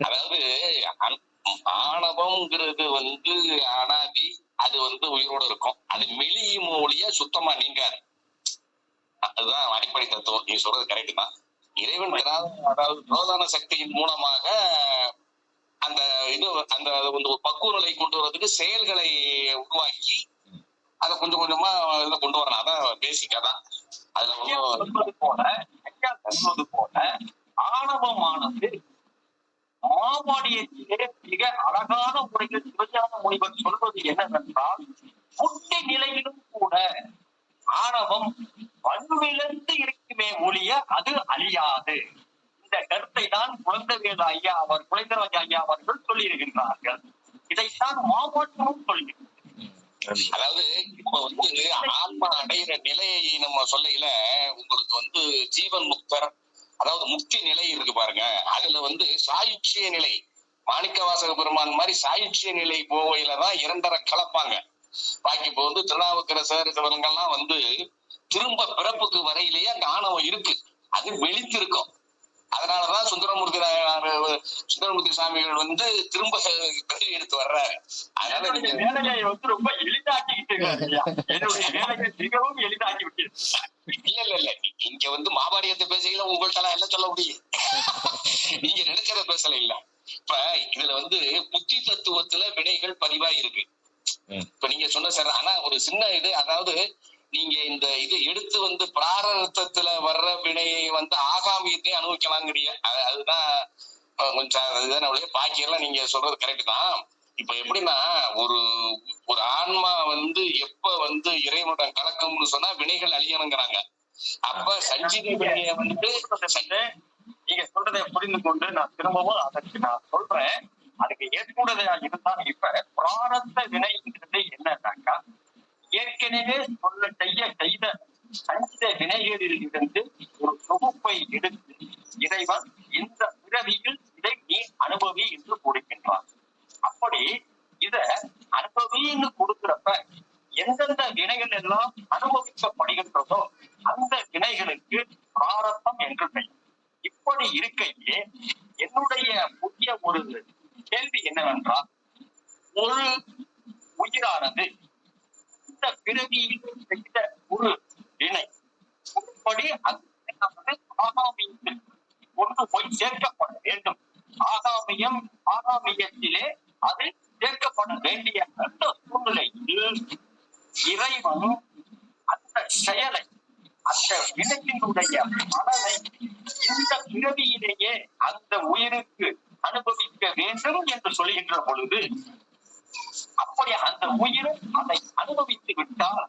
அதாவது ஆணவம்ங்கிறது அனாதி, அது உயிரோட இருக்கும். அது மெலியும் மொழியா சுத்தமா நீங்காது. அதுதான் அடிப்படை தத்துவம். நீங்க சொல்றது கரெக்ட் தான். இறைவன் அதாவது புரோதான சக்தியின் மூலமாக அந்த ஒரு பக்குவ நிலை கொண்டு வர்றதுக்கு செயல்களை உருவாக்கி அதை கொஞ்சம் கொஞ்சமா இதுல கொண்டு வரணும். அதான் பேசிக்கா தான். அதுல சொல்வது போல ஆணவமானது மாபாடியத்திலே மிக அழகான முறையில் சிவஞான முனிவர் சொல்வது என்னவென்றால், புட்டி நிலையிலும் கூட ஆணவம் வலுவிழந்து இருக்குமே ஒழிய அது அழியாது. இந்த கருத்தை தான் குழந்தைவேல் ஐயா குழந்தைராஜ் ஐயா அவர்கள் சொல்லியிருக்கின்றார்கள். இதைத்தான் மாபாட்டமும் சொல்கிறேன். அதாவது இப்ப ஆன்மா அடைகிற நிலையை நம்ம சொல்லையில உங்களுக்கு ஜீவன் முக்தர், அதாவது முக்தி நிலை இருக்கு பாருங்க. அதுல சாயுட்சிய நிலை, மாணிக்கவாசக பெருமான் மாதிரி சாயுட்சிய நிலை போவையில தான் இரண்டரை கலப்பாங்க. பாக்கி இப்போ திருநாவுக்கரசர் சிவங்கள்லாம் திரும்ப பிறப்புக்கு வரையிலேயே அந்த ஆணவம் இருக்கு, அது வெளித்திருக்கும். அதனாலதான் சுந்தரமூர்த்தி சுவாமிகள் திரும்ப எடுத்து வர்றாரு. அதனால வேலையை ரொம்ப எளிதாக்கிட்டு மிகவும் எளிதாக்கி விட்டு இல்ல இங்க மாபாடியத்தை பேசல உங்கள்ட்ட என்ன சொல்ல முடியும். நீங்க நினைச்சத பேசல இல்ல. இப்ப இதுல புத்தி தத்துவத்துல வினைகள் பதிவா இருக்கு. இப்ப நீங்க சொன்ன சார், ஆனா ஒரு சின்ன இது, அதாவது நீங்க இந்த இது எடுத்து பிராரத்தத்துல வர்ற வினையை ஆகாமியத்தையும் அனுபவிக்கலாங்கிறீங்க. அதுதான் கொஞ்சம் அதுதான் பாக்கியெல்லாம் நீங்க சொல்றது கரெக்ட் தான். இப்ப எப்படின்னா ஒரு ஆன்மா எப்ப இறைவனுடன் கலக்கம்னு சொன்னா வினைகள் அழியணுங்கிறாங்க. அப்ப சஞ்சீவி வினையை நீங்க சொல்றதை புரிந்து கொண்டு நான் திரும்பவும் அதற்கு நான் சொல்றேன். அதுக்கு ஏற்புடையதா இருந்தா இப்ப பிராரத்த வினைங்கிறது என்னன்னாக்கா, ஏற்கனவே செய்த சஞ்சித வினைகளில் இருந்து ஒரு தொகுப்பை எடுத்து இறைவன் இந்த பிறவியில் இதை நீ அனுபவி என்று கொடுக்கின்றான். அப்படி இத அனுபவின்னு கொடுக்கிறப்ப எந்தெந்த வினைகள் எல்லாம் அனுபவிக்கப்படுகின்றதோ அந்த வினைகளுக்கு பிராரத்தம் என்று பெயர். இப்படி இருக்கையே என்னுடைய புதிய ஒரு கேள்வி என்னவென்றால், ஒரு உயிரானது இந்த பிறவியில் செய்த ஒரு வினை உட்படி ஆகாமியத்தில் கொண்டு போய் சேர்க்கப்பட வேண்டும். ஆகாமியத்திலே அது சேர்க்கப்பட வேண்டிய அந்த சூழ்நிலையில் இறைவன் அந்த செயலை, அந்த வினையினுடைய பலனை இந்த பிறவியிலேயே அந்த உயிருக்கு அனுபவிக்க வேண்டும் என்று சொல்கின்ற பொழுது, அப்படி அந்த உயிர் அதை அனுபவித்து விட்டால்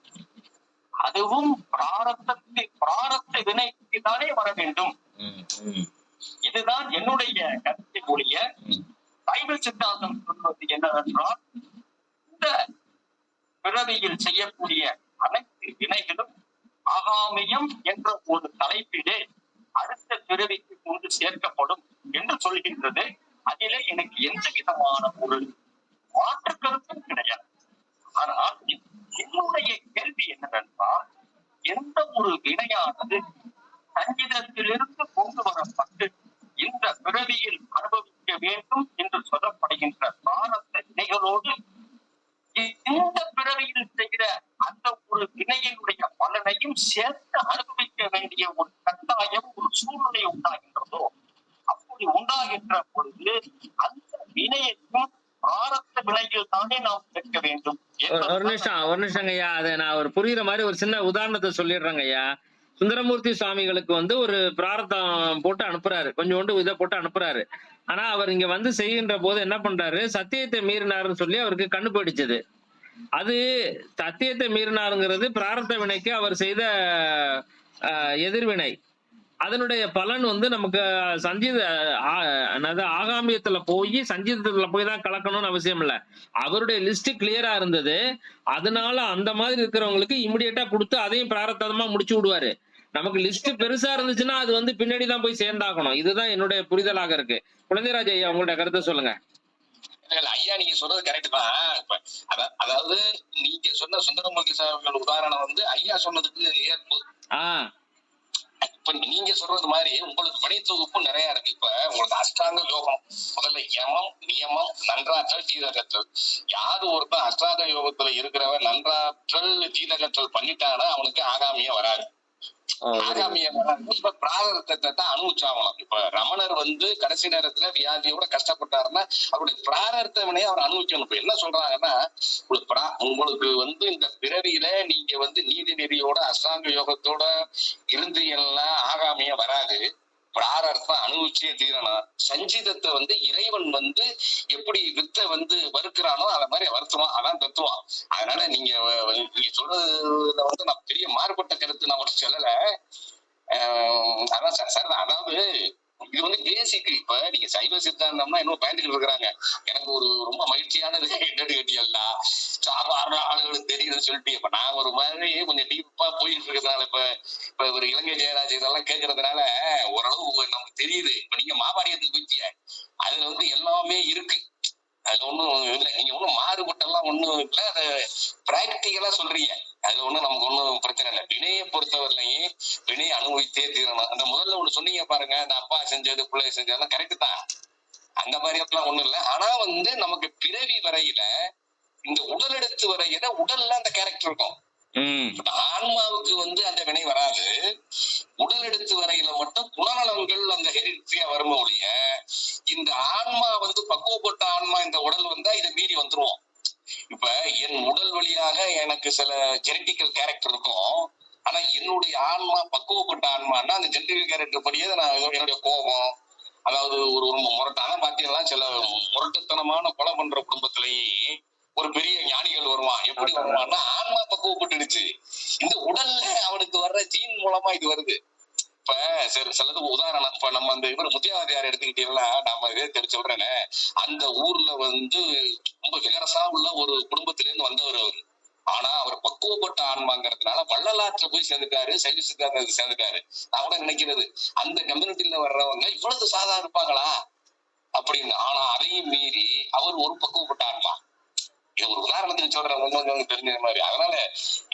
அதுவும் பிராரத்த வினைக்கு தானே வர வேண்டும். இதுதான் என்னுடைய கருத்தினுடைய பைபிள் சித்தாந்தம் சொல்வது என்னவென்றால், இந்த பிறவியில் செய்யக்கூடிய அனைத்து வினைகளும் ஆகாமியம் என்ற ஒரு தலைப்பிலே அடுத்த பிறவிக்கு கொண்டு சேர்க்கப்படும் என்று சொல்கின்றது. அதிலே எனக்கு எந்த விதமான ஒரு மாற்று கருத்தும் கிடையாது. ஆனால் என்னுடைய கேள்வி என்னவென்றால், எந்த ஒரு வினையானது சங்கீதத்திலிருந்து கொண்டு வரப்பட்டு இந்த பிறவியில் அனுபவிக்க வேண்டும் என்று சொல்லப்படுகின்ற பிராரத்த வினைகளோடு இந்த பிறவியில் செய்கிற அந்த ஒரு வினையினுடைய பலனையும் சேர்த்து அனுபவிக்க வேண்டிய ஒரு கட்டாயம், ஒரு சூழ்நிலை உண்டாகின்றதோ, அப்படி உண்டாகின்ற பொழுது அந்த வினையையும் பிராரத்த வினையில் தானே நாம் கேட்க வேண்டும் ஒரு நிமிஷம் ஐயா. அதை நான் ஒரு புரியுற மாதிரி ஒரு சின்ன உதாரணத்தை சொல்லிடுறேங்க ஐயா. சுந்தரமூர்த்தி சுவாமிகளுக்கு வந்து ஒரு பிரார்த்தம் போட்டு அனுப்புறாரு, கொஞ்சோண்டு இதை போட்டு அனுப்புறாரு. ஆனா அவர் இங்க வந்து செய்கின்ற போது என்ன பண்றாரு, சத்தியத்தை மீறினாருன்னு சொல்லி அவருக்கு கண்ணு போயிடுச்சது. அது சத்தியத்தை மீறினாருங்கிறது பிராரத்த வினைக்கு அவர் செய்த எதிர்வினை. அதனுடைய பலன் வந்து நமக்கு ஆகாமியத்துல போய் சஞ்சீதத்துல போய் தான் கலக்கணும்னு அவசியம் இல்ல. அவருடைய லிஸ்ட் கிளியரா இருந்தது. அதனால அந்த மாதிரி இருக்கிறவங்களுக்கு இமிடியேட்டா கொடுத்து அதையும் பிராரத்தமா முடிச்சு விடுவாரு. நமக்கு லிஸ்ட் பெருசா இருந்துச்சுன்னா அது வந்து பின்னாடி தான் போய் சேர்ந்தாகணும். இதுதான் என்னுடைய புரிதலாக இருக்கு. குழந்தைராஜ் ஐயா, உங்களுடைய கருத்தை சொல்லுங்க. ஐயா, நீங்க சொல்றது கரெக்ட் தான். அதாவது நீங்க சொன்ன சுந்தரமூர்த்தி சாமிகள் உதாரணம் வந்து ஐயா சொன்னதுக்கு ஏற்பு. இப்ப நீங்க சொல்றது மாதிரி உங்களுக்கு பணி தொகுப்பு நிறைய இருக்கு. இப்ப உங்களுக்கு அஷ்டாங்க யோகம், முதல்ல யமம், நியமம், நன்றாற்றல், தீரகற்றல். யாரு ஒருத்தன் அஷ்டாங்க யோகத்துல இருக்கிறவன் நன்றாற்றல் தீரகற்றல் பண்ணிட்டானா அவனுக்கு ஆகாமியம் வராது. இப்ப பிராரத்தத்தை தான் அனுபவிச்சாகணும். இப்ப ரமணர் வந்து கடைசி நேரத்துல வியாதியோட கஷ்டப்பட்டாருன்னா அவருடைய பிராரத்த வினையை அவர் அனுபவிக்கணும். இப்ப என்ன சொல்றாங்கன்னா, உங்களுக்கு வந்து இந்த பிறவியில நீங்க வந்து நீதி நெறியோட அஷ்டாங்க யோகத்தோட இருந்தீங்கன்னா ஆகாமியம் வராது. பிராரத்தம் அனுபவிச்சே தீரணும். சஞ்சீதத்தை வந்து இறைவன் வந்து எப்படி வித்தை வந்து வறுக்கிறானோ அத மாதிரி வருத்துவான். அதான் தத்துவம். அதனால நீங்க சொல்றதுல வந்து நான் பெரிய மாறுபட்ட கருத்து நான் ஒரு சொல்லல. அதான் சார், அதாவது இது வந்து பேசிக். இப்ப நீங்க சைவ சித்தாந்தம்னா இன்னும் பயந்துட்டு இருக்கிறாங்க. எனக்கு ஒரு ரொம்ப மகிழ்ச்சியானது என்னன்னு கேட்டீங்கன்னா, சாதாரண ஆளுகளுக்கு தெரியுதுன்னு சொல்லிட்டு இப்ப நான் ஒரு மாதிரி கொஞ்சம் டீப்பா போயிட்டு இருக்கிறதுனால இப்ப ஒரு இலங்கை ஜெயராஜ் இதெல்லாம் கேட்கறதுனால ஓரளவு நமக்கு தெரியுது. இப்ப நீங்க மாபாடியத்துக்கு போயிட்டீங்க, அதுல வந்து எல்லாமே இருக்கு. அதுல ஒண்ணும் இல்லை, நீங்க ஒண்ணும் மாறுபட்டெல்லாம் ஒண்ணும் இல்லை. அதை பிராக்டிக்கலா சொல்றீங்க, அதுல ஒண்ணும் நமக்கு ஒண்ணும் பிரச்சனை இல்லை. வினையை பொறுத்தவரையிலையும் வினையை அனுபவித்தே தீரணும். அந்த முதல்ல ஒண்ணு சொன்னீங்க பாருங்க, இந்த அப்பா செஞ்சது பிள்ளை செஞ்சதெல்லாம் கரெக்ட் தான். அந்த மாதிரி எல்லாம் ஒண்ணும் இல்லை. ஆனா வந்து நமக்கு பிறவி வரையில இந்த உடல் எடுத்து வரையில உடல்ல அந்த கேரக்டர் இருக்கும். ஆன்மாவுக்கு வந்து அந்த வினை வராது. உடல் எடுத்து வரையில மட்டும் குணநலன்கள் அந்த ஹெரிடிட்டியா வரும் ஒழிய, இந்த ஆன்மா வந்து பக்குவப்பட்ட ஆன்மா இந்த உடல் வந்தா இதை மீறி வந்துருவோம். இப்ப என் உடல் வழியாக எனக்கு சில ஜெனட்டிக்கல் கேரக்டர் இருக்கும். ஆனா என்னுடைய ஆன்மா பக்குவப்பட்ட ஆன்மான்னா அந்த ஜெனட்டிக்கல் கேரக்டர் படியே நான் என்னுடைய கோபம், அதாவது ஒரு முரட்டான பாத்தீங்கன்னா சில முரட்டுத்தனமான கொலை பண்ற குடும்பத்திலேயே ஒரு பெரிய ஞானிகள் வருவான். எப்படி வருவான்னா ஆன்மா பக்குவப்பட்டுடுச்சு. இந்த உடல்ல அவனுக்கு வர்ற ஜீன் மூலமா இது வருது. இப்ப சிலது உதாரணம், இப்ப நம்ம அந்த இவர் முத்தியாவதியார் எடுத்துக்கிட்டீங்கன்னா, நம்ம இதே தெரிஞ்சு சொல்றேன்னு, அந்த ஊர்ல வந்து ரொம்ப விகரசா உள்ள ஒரு குடும்பத்திலேருந்து வந்தவர் அவரு. ஆனா அவர் பக்குவப்பட்ட ஆன்மாங்கிறதுனால வள்ளலாற்ற போய் சேர்ந்துட்டாரு, சைவ சித்தாந்தத்துக்கு சேர்ந்துட்டாரு. நான் கூட நினைக்கிறது அந்த கம்யூனிட்டியில வர்றவங்க இவ்வளவு சாதா இருப்பாங்களா அப்படின்னு. ஆனா அதையும் மீறி அவர் ஒரு பக்குவப்பட்ட ஆன்மா. இது ஒரு உதாரணத்துக்கு சொல்றேன், கொஞ்சம் தெரிஞ்ச மாதிரி. அதனால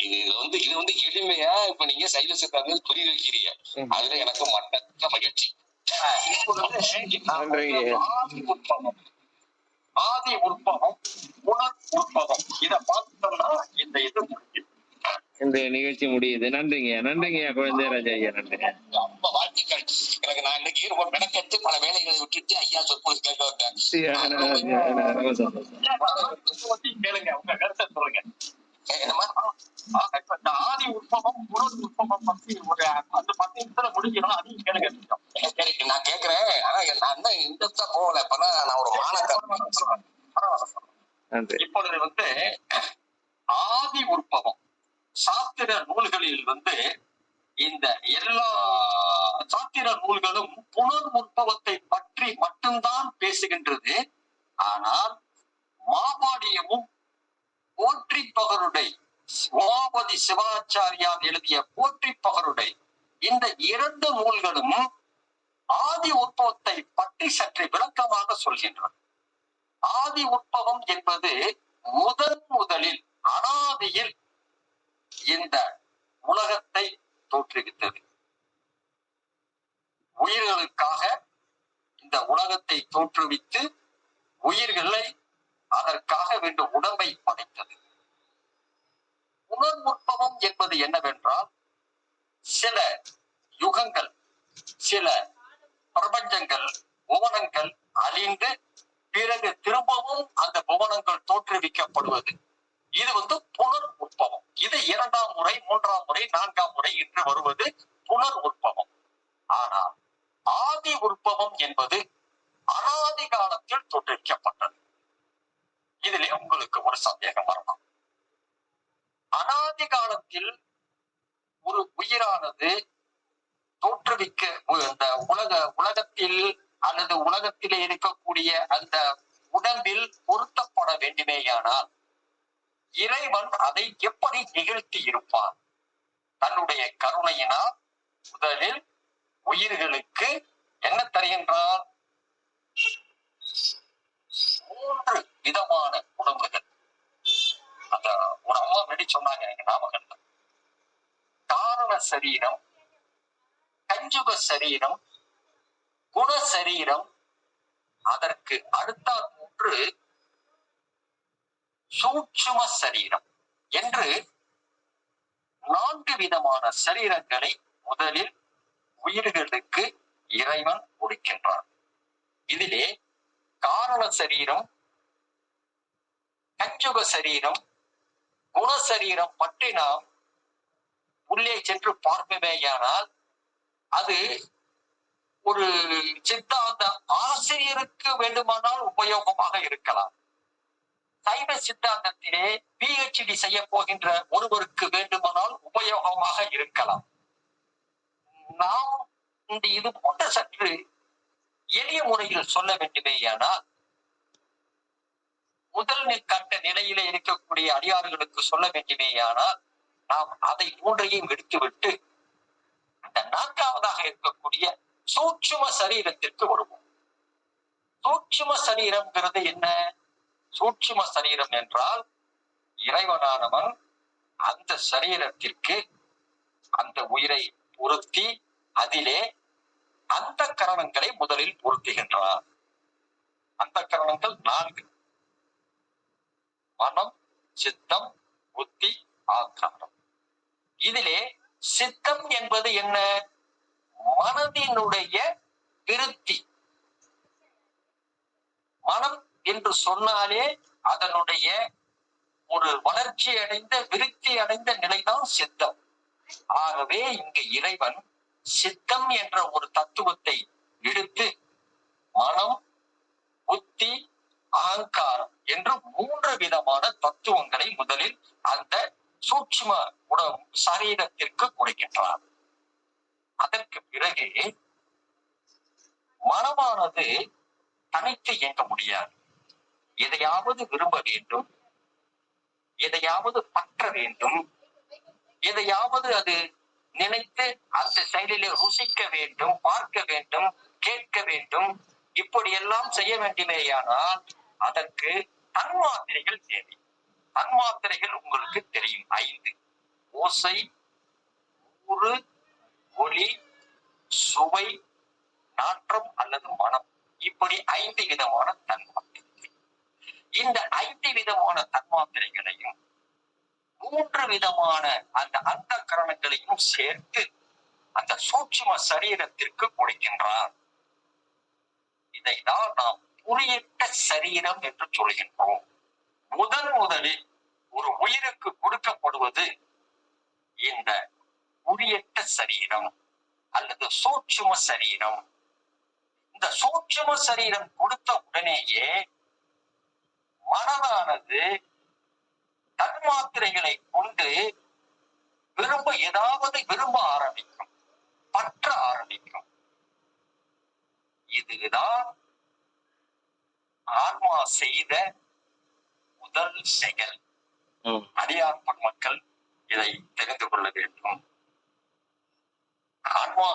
இது வந்து எளிமையா இப்ப நீங்க சைவ சித்தாந்தம் புரிய வைக்கிறீங்க. அதுல எனக்கு மட்டற்ற மகிழ்ச்சி. ஆதி உற்பவம், உணர் உற்பவம், இத பார்த்தோம்னா இந்த இது முடியுது, இந்த நிகழ்ச்சி முடியுது. நன்றிங்க குழந்தைராஜ் ஐயா, நன்றிங்க. ரொம்ப வாழ்த்துக்கள். எனக்கு நான் இன்னைக்கு ரொம்ப மெனக்கெட்டு பல வேலைகளை விட்டுட்டு ஐயா சொற்பொழிவு கேட்க வந்தேன். கேளுங்க, உங்க கருத்தை சொல்லுங்க. ஆதி உற்பவம், உணர் உற்பவம் பத்தி ஒரு அந்த 10 நிமிஷத்துல முடிக்கணும். அதையும் கேளுங்க. நான் கேக்குறேன், ஆனா நான் தான் இன்ட்ரெஸ்டா போகல. இப்பதான் நான் ஒரு மாணத்தை. இப்பொழுது வந்து ஆதி உற்பவம் சாத்திர நூல்களில் வந்து இந்த எல்லா சாத்திர நூல்களும் புனர் உற்பவத்தை பற்றி மட்டும்தான் பேசுகின்றது. ஆனால் மாபாடியமும் போற்றி பகருடை, உமாபதி சிவாச்சாரியார் எழுதிய போற்றி பகருடை, இந்த 2 நூல்களும் ஆதி உற்பவத்தை பற்றி சற்று விளக்கமாக சொல்கின்றன. ஆதி உற்பவம் என்பது முதலில் அனாதியில் இந்த உலகத்தை தோற்றுவித்தது. உயிர்களுக்காக இந்த உலகத்தை தோற்றுவித்து உயிர்களை அதற்காக வேண்டும் உடம்பை படைத்தது. உணர் உற்பவம் என்பது என்னவென்றால், சில யுகங்கள், சில பிரபஞ்சங்கள், புவனங்கள் அழிந்து பிறகு திரும்பவும் அந்த புவனங்கள் தோற்றுவிக்கப்படுவது. இது புனர் உற்பவம். இது 2ஆம் முறை, 3ஆம் முறை, 4ஆம் முறை என்று வருவது புனர் உற்பவம். ஆனால் ஆதி உற்பவம் என்பது அனாதி காலத்தில் தோற்றுவிக்கப்பட்டது. இதிலே உங்களுக்கு ஒரு சந்தேகம் வரலாம். அனாதி காலத்தில் ஒரு உயிரானது தோற்றுவிக்க அந்த உலகத்தில் அல்லது உலகத்திலே இருக்கக்கூடிய அந்த உடம்பில் பொருத்தப்பட வேண்டுமேயானால் இறைவன் அதை எப்படி நிகழ்த்தி இருப்பான்? தன்னுடைய கருணையினால் முதலில் உயிர்களுக்கு என்ன தருகின்றான்? 3 விதமான உடம்புகள். அந்த ஒரு அம்மா முன்னாடி சொன்னாங்க, எனக்கு ஞாபகம் இல்லை. காரண சரீரம், கஞ்சுக சரீரம், குண சரீரம், அதற்கு அடுத்த 3 சூட்சும சரீரம் என்று 4 விதமான சரீரங்களை முதலில் உயிர்களுக்கு இறைவன் கொடுக்கின்றான். இதிலே காரண சரீரம், கஞ்சுக சரீரம், குண சரீரம் பற்றி நாம் உள்ளே சென்று பார்ப்போமேயானால் அது ஒரு சித்தாந்த ஆசிரியருக்கு வேண்டுமானால் உபயோகமாக இருக்கலாம். சைவ சித்தாந்தத்திலே PhD செய்ய போகின்ற ஒருவருக்கு வேண்டுமானால் உபயோகமாக இருக்கலாம். நாம் இது போன்ற சற்று எளிய முறையில் சொல்ல வேண்டுமேயானால் முதல் கட்ட நிலையிலே இருக்கக்கூடிய அடியார்களுக்கு சொல்ல வேண்டுமேயானால் நாம் அதை 3ஐயும் எடுத்துவிட்டு அந்த 4வதாக இருக்கக்கூடிய சூட்சும சரீரத்திற்கு வருவோம். சூட்சும சரீரம்ங்கிறது என்ன? சூட்சும சரீரம் என்றால் இறைவனானவன் அந்த சரீரத்திற்கு அந்த உயிரை பொருத்தி அதிலே அந்த கரணங்களை முதலில் பொருத்துகின்றார். அந்த கரணங்கள் 4: மனம், சித்தம், புத்தி, ஆங்காரம். இதிலே சித்தம் என்பது என்ன? மனதினுடைய விருத்தி. மனம் என்று சொன்னாலே அதனுடைய ஒரு வளர்ச்சி அடைந்த, விருத்தி அடைந்த நிலைதான் சித்தம். ஆகவே இங்கு இறைவன் சித்தம் என்ற ஒரு தத்துவத்தை எடுத்து மனம், புத்தி, அகங்காரம் என்று 3 விதமான தத்துவங்களை முதலில் அந்த சூட்சும சரீரத்திற்கு கொடுக்கின்றார். அதற்கு பிறகு மனமானது தனித்து இயங்க முடியாது. எதையாவது விரும்ப வேண்டும், எதையாவது பற்ற வேண்டும், எதையாவது அது நினைத்து அந்த செயலிலே ருசிக்க வேண்டும், பார்க்க வேண்டும், கேட்க வேண்டும். இப்படியெல்லாம் செய்ய வேண்டுமேயானால் அதற்கு தன்மாத்திரைகள் தேவை. தன்மாத்திரைகள் உங்களுக்கு தெரியும், 5: ஓசை, ஊறு, ஒளி, சுவை, நாற்றம் அல்லது மனம். இப்படி 5 விதமான தன்மாத்திரைகள். இந்த 5 விதமான தன்மாத்திரைகளையும் 3 விதமான அந்த கரணங்களையும் சேர்த்து அந்த சூட்சும சரீரத்திற்கு கொடுக்கின்றார். இதைதான் நாம் குறியிட்ட சரீரம் என்று சொல்கின்றோம். முதலில் ஒரு உயிருக்கு கொடுக்கப்படுவது இந்த குறியிட்ட சரீரம் அல்லது சூட்சும சரீரம். இந்த சூட்சும சரீரம் கொடுத்த உடனேயே மனதானது தன்மாத்திரைகளை கொண்டு ஏதாவது விரும்ப ஆரம்பிக்கும், பற்ற ஆரம்பிக்கும். இதுதான் ஆன்மா செய்த முதல் செயல். அடியார் மக்கள் இதை தெரிந்து கொள்ள வேண்டும். ஆன்மா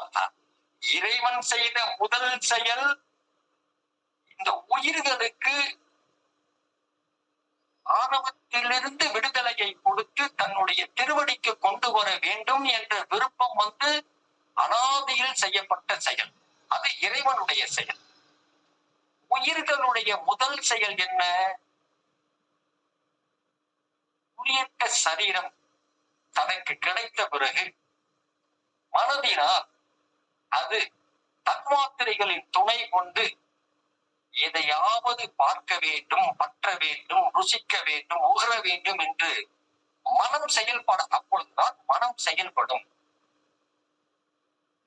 இறைவன் செய்த முதல் செயல் இந்த உயிர்களுக்கு ஆணவத்திலிருந்து விடுதலையை கொடுத்து தன்னுடைய திருவடிக்கு கொண்டு வர வேண்டும் என்ற விருப்பம் அனாதியில் செய்யப்பட்ட செயல். அது இறைவனுடைய செயல். உயிர்களுடைய முதல் செயல் என்ன? குறியிட்ட சரீரம் தனக்கு கிடைத்த பிறகு மனதினால் அது தன்மாத்திரைகளின் துணை கொண்டு எதையாவது பார்க்க வேண்டும், பற்ற வேண்டும், ருசிக்க வேண்டும், உகர வேண்டும் என்று மனம் செயல்பட, அப்பொழுதுதான் மனம் செயல்படும்.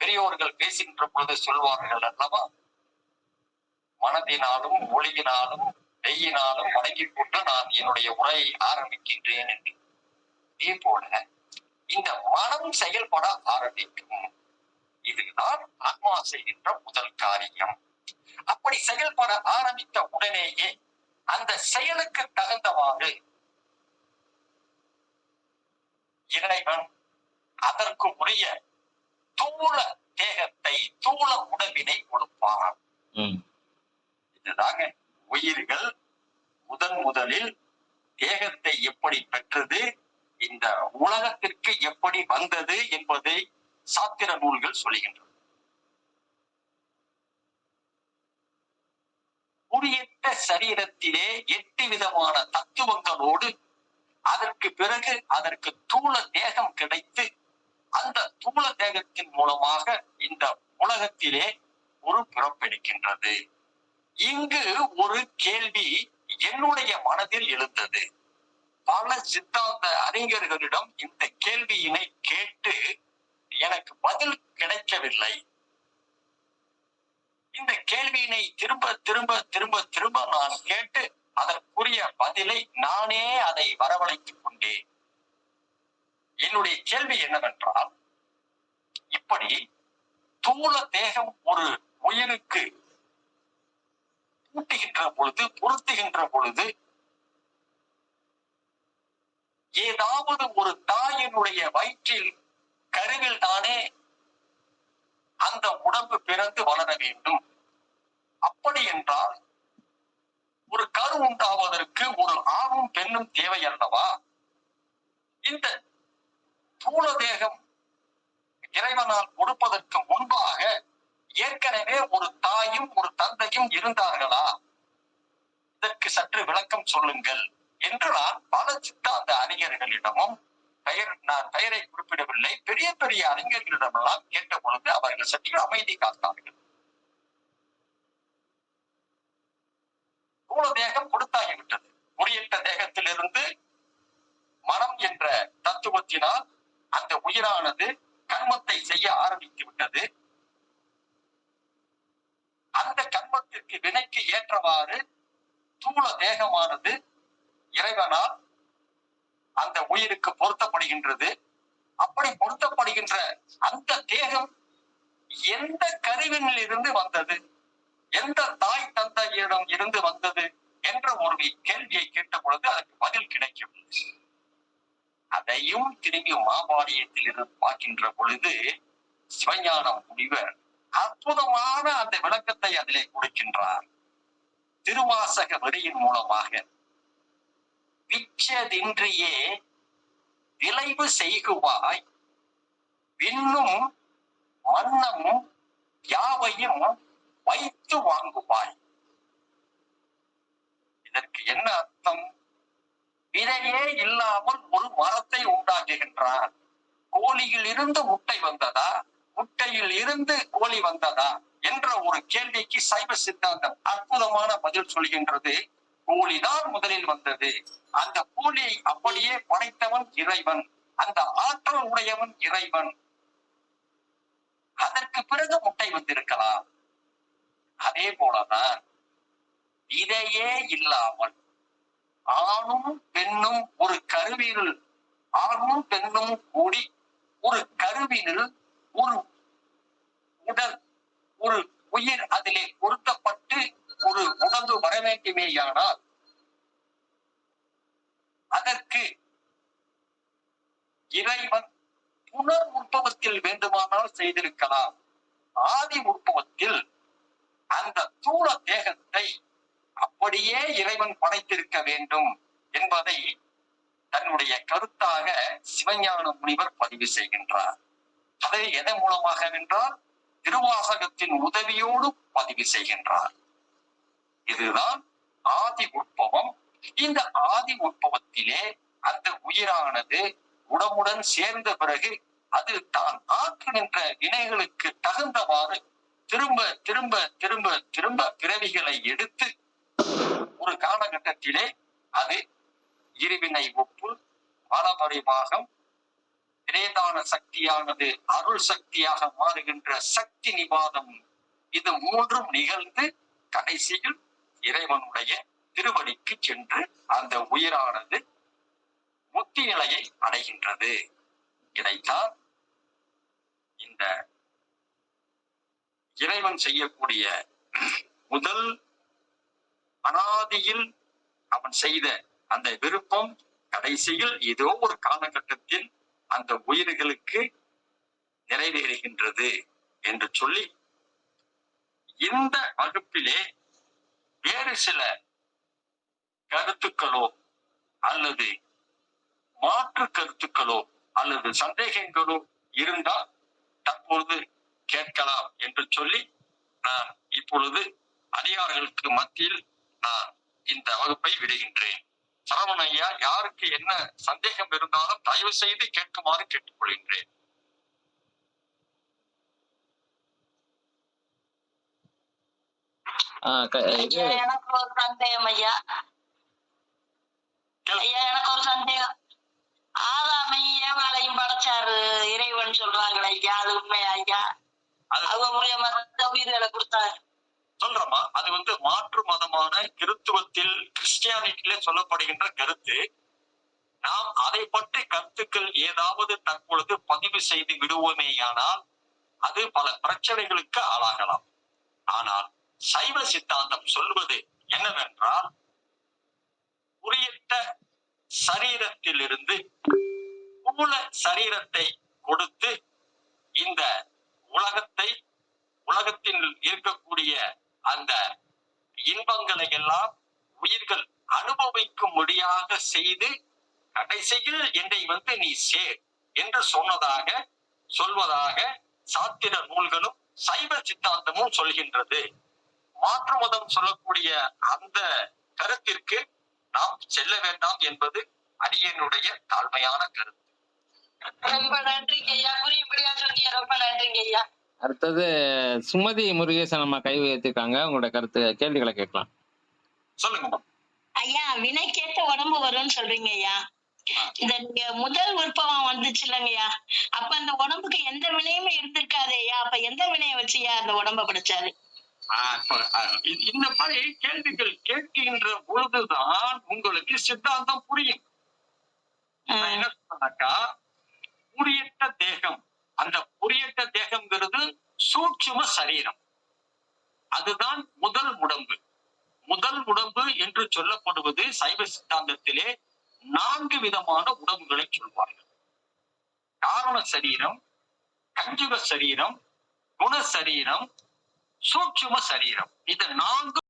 பெரியோர்கள் பேசுகின்ற பொழுது சொல்வார்கள் அல்லவா, மனதினாலும் மொழியினாலும் மெய்யினாலும் வணங்கிக் கொண்டு நான் என்னுடைய உரையை ஆரம்பிக்கின்றேன் என்று. இதே போல இந்த மனம் செயல்பட ஆரம்பிக்கும். இதுதான் ஆன்மா செய்கின்ற முதல் காரியம். அப்படி செயல்பட ஆரம்பித்த உடனேயே அந்த செயலுக்கு தகுந்தவாறு இறைவன் அதற்கு உரிய தூள தேகத்தை, தூள உடம்பினை கொடுப்பான். இதுதாங்க உயிர்கள் முதலில் தேகத்தை எப்படி பெற்றது, இந்த உலகத்திற்கு எப்படி வந்தது என்பதை சாத்திர நூல்கள் சொல்லுகின்றன. குறியிட்ட சரீரத்திலே 8 விதமான தத்துவங்களோடு அதற்கு பிறகு அதற்கு தூள தேகம் கிடைத்து அந்த தூள தேகத்தின் மூலமாக இந்த உலகத்திலே ஒரு பிறப்பெடுக்கின்றது. இங்கு ஒரு கேள்வி என்னுடைய மனதில் எழுந்தது. பல சித்தாந்த அறிஞர்களிடம் இந்த கேள்வியினை கேட்டு எனக்கு பதில் கிடைக்கவில்லை. இந்த கேள்வியினை திரும்ப திரும்ப திரும்ப திரும்ப நான் கேட்டு அதற்குரிய பதிலை நானே அதை வரவழைத்துக் கொண்டேன். என்னுடைய கேள்வி என்னவென்றால், இப்படி தூள தேகம் ஒரு உயிருக்கு பூட்டுகின்ற பொழுது, பொருத்துகின்ற பொழுது, ஏதாவது ஒரு தாயினுடைய வயிற்றில் கருவில் தானே அந்த உடம்பு பிறந்து வளர வேண்டும். அப்படி என்றால் ஒரு கரு உண்டாவதற்கு ஒரு ஆணும் பெண்ணும் தேவை அல்லவா? இந்த தூள தேகம் இறைவனால் கொடுப்பதற்கு முன்பாக ஏற்கனவே ஒரு தாயும் ஒரு தந்தையும் இருந்தார்களா? இதற்கு சற்று விளக்கம் சொல்லுங்கள் என்று நான் பல சித்தாந்த அறிஞர்களிடமும், நான் பெயரை குறிப்பிடவில்லை, பெரிய பெரிய அறிஞர்களிடமெல்லாம் கேட்ட பொழுது அவர்கள் சற்று அமைதி காத்தார்கள். தூள தேகம் கொடுத்தாகிவிட்டது. குறியிட்ட தேகத்திலிருந்து மனம் என்ற தத்துவத்தினால் அந்த உயிரானது கர்மத்தை செய்ய ஆரம்பித்து விட்டது. அந்த கர்மத்திற்கு வினைக்கு ஏற்றவாறு தூள தேகமானது இறைவனால் அந்த உயிருக்கு பொருத்தப்படுகின்றது. அப்படி பொருத்தப்படுகின்ற அந்த தேகம் எந்த கருவினில் இருந்து வந்தது, எந்த தாய் தந்தையிடம் இருந்து வந்தது என்ற ஒரு கேள்வியை கேட்ட பொழுது அதற்கு பதில் கிடைக்கவில்லை. அதையும் திரும்பி மாபாடியத்தில் இருந்து பார்க்கின்ற பொழுது சிவஞான முனிவர் அற்புதமான அந்த விளக்கத்தை அதிலே கொடுக்கின்றார். திருவாசக வரியின் மூலமாக, விச்சதின்றியே விளைவு செய்குவாய், விண்ணும் மன்னமும் யாவையும் வைத்து வாங்குவாய். இதற்கு என்ன அர்த்தம்? விதையே இல்லாமல் ஒரு மரத்தை உண்டாக்குகின்றார். கோழியில் இருந்து முட்டை வந்ததா, முட்டையில் இருந்து கோழி வந்ததா என்ற ஒரு கேள்விக்கு சைவ சித்தாந்தம் அற்புதமான பதில் சொல்கின்றது. கோழிதான் முதலில் வந்தது. அந்த கோழியை அப்படியே படைத்தவன் இறைவன், அந்த ஆற்றல் உடையவன் இறைவன். அதற்கு பிறகு முட்டை வந்திருக்கலாம். அதே போலதான் விதையே இல்லாமல் ஆணும் பெண்ணும் ஒரு கருவினில், ஆணும் பெண்ணும் கூடி ஒரு கருவினில் ஒரு உடல், ஒரு உயிர் அதிலே பொருத்தப்பட்டு ஒரு உடம்பு வர வேண்டுமேயானால் அதற்கு இறைவன் புனர் உற்பவத்தில் வேண்டுமானால் செய்திருக்கலாம். ஆதி உற்பவத்தில் அந்த தூள தேகத்தை அப்படியே இறைவன் படைத்திருக்க வேண்டும் என்பதை தன்னுடைய கருத்தாக சிவஞான முனிவர் பதிவு செய்கின்றார். அதை எதன் மூலமாக என்றால் திருவாசகத்தின் உதவியோடு பதிவு செய்கின்றார். இதுதான் ஆதி உற்பவம். இந்த ஆதி உற்பவத்திலே அந்த உயிரானது உடம்புடன் சேர்ந்த பிறகு அது தான் ஆற்றுகின்ற வினைகளுக்கு தகுந்தவாறு திரும்ப திரும்ப திரும்ப திரும்ப பிறவிகளை எடுத்து ஒரு காலகட்டத்திலே அது இருவினை ஒப்பு, பலபரிமாகம், பிரேதான சக்தியானது அருள் சக்தியாக மாறுகின்ற சக்தி நிவாதம், இது மூன்றும் நிகழ்ந்து கடைசியில் இறைவனுடைய திருவடிக்கு சென்று அந்த உயிரானது முக்தி நிலையை அடைகின்றது. இதைத்தான் இந்த இறைவன் செய்யக்கூடிய முதல் அனாதியில் அவன் செய்த அந்த விருப்பம் கடைசியில் ஏதோ ஒரு காலகட்டத்தில் அந்த உயிர்களுக்கு நிறைவேறுகின்றது என்று சொல்லி, இந்த வகுப்பிலே வேறு சில கருத்துக்களோ அல்லது மாற்று கருத்துக்களோ அல்லது சந்தேகங்களோ இருந்தால் தற்பொழுது கேட்கலாம் என்று சொல்லி நான் இப்பொழுது அடியார்களுக்கு மத்தியில் நான் இந்த வகுப்பை விடுகின்றேன். சரவண ஐயா, யாருக்கு என்ன சந்தேகம் இருந்தாலும் தயவு செய்து கேட்குமாறு கேட்டுக்கொள்கின்றேன். எனக்கு ஒரு சந்தேகம் ஐயா. ஐயா, எனக்கு ஒரு சந்தேகம். ஆதாமையும் ஏவாளையும் படைச்சாரு இறைவன் சொல்றாங்களே ஐயா, அது உண்மையா ஐயா? அவங்க மூலியமா உயிர்களை கொடுத்தாரு. சொல்றமா, அது மாற்று மதமான கிறித்துவத்தில் கிறிஸ்டியானிட்டியில சொல்லப்படுகின்ற கருத்து. நாம் அதை பற்றி கருத்துக்கள் ஏதாவது தற்பொழுது பதிவு செய்து விடுவோமேயானால் அது பல பிரச்சனைகளுக்கு ஆளாகலாம். ஆனால் சைவ சித்தாந்தம் சொல்வது என்னவென்றால், குறியிட்ட சரீரத்திலிருந்து மூல சரீரத்தை கொடுத்து இந்த உலகத்தில் இருக்கக்கூடிய அந்த இன்பங்களை எல்லாம் உயிர்கள் அனுபவிக்கும்படியாக செய்து கடைசியில் என்னை நீ சேர் என்று சொல்வதாக சாத்திர நூல்களும் சைவ சித்தாந்தமும் சொல்கின்றது. மாற்று மதம் சொல்லக்கூடிய அந்த கருத்திற்கு நாம் செல்ல வேண்டாம் என்பது அடியனுடைய தாழ்மையான கருத்து. ரொம்ப நன்றிங்க ஐயா, புரியும்படியா சொன்னீங்க. ரொம்ப நன்றிங்க ஐயா. அடுத்தது சுமதி முருகேசன் அம்மா கை உயர்த்திருக்காங்க. உங்களோட கேள்விகளை கேட்கலாம். சொல்லுங்க ஐயா. வினைக்கேற்ற உடம்பு வரும்னு சொல்றீங்க ஐயா. இந்த முதல் உற்பவம் வந்துச்சு இல்லைங்கய்யா, அப்ப அந்த உடம்புக்கு எந்த வினையுமே இருந்திருக்காது ஐயா. அப்ப எந்த வினையை வச்சுயா அந்த உடம்ப படைச்சாரு? இந்த மாதிரி கேள்விகள் கேட்கின்ற பொழுதுதான் உங்களுக்கு சித்தாந்தம் புரியும். என்ன சொன்னாக்கா, புரியட்ட தேகம், அந்த புரியட்ட தேகம்ங்கிறது சூட்சும சரீரம். அதுதான் முதல் உடம்பு. முதல் உடம்பு என்று சொல்லப்படுவது சைவ சித்தாந்தத்திலே 4 விதமான உடம்புகளை சொல்வார்கள். காரண சரீரம், கஞ்சுக சரீரம், குண சரீரம், சூட்சும சரீரம். இது 4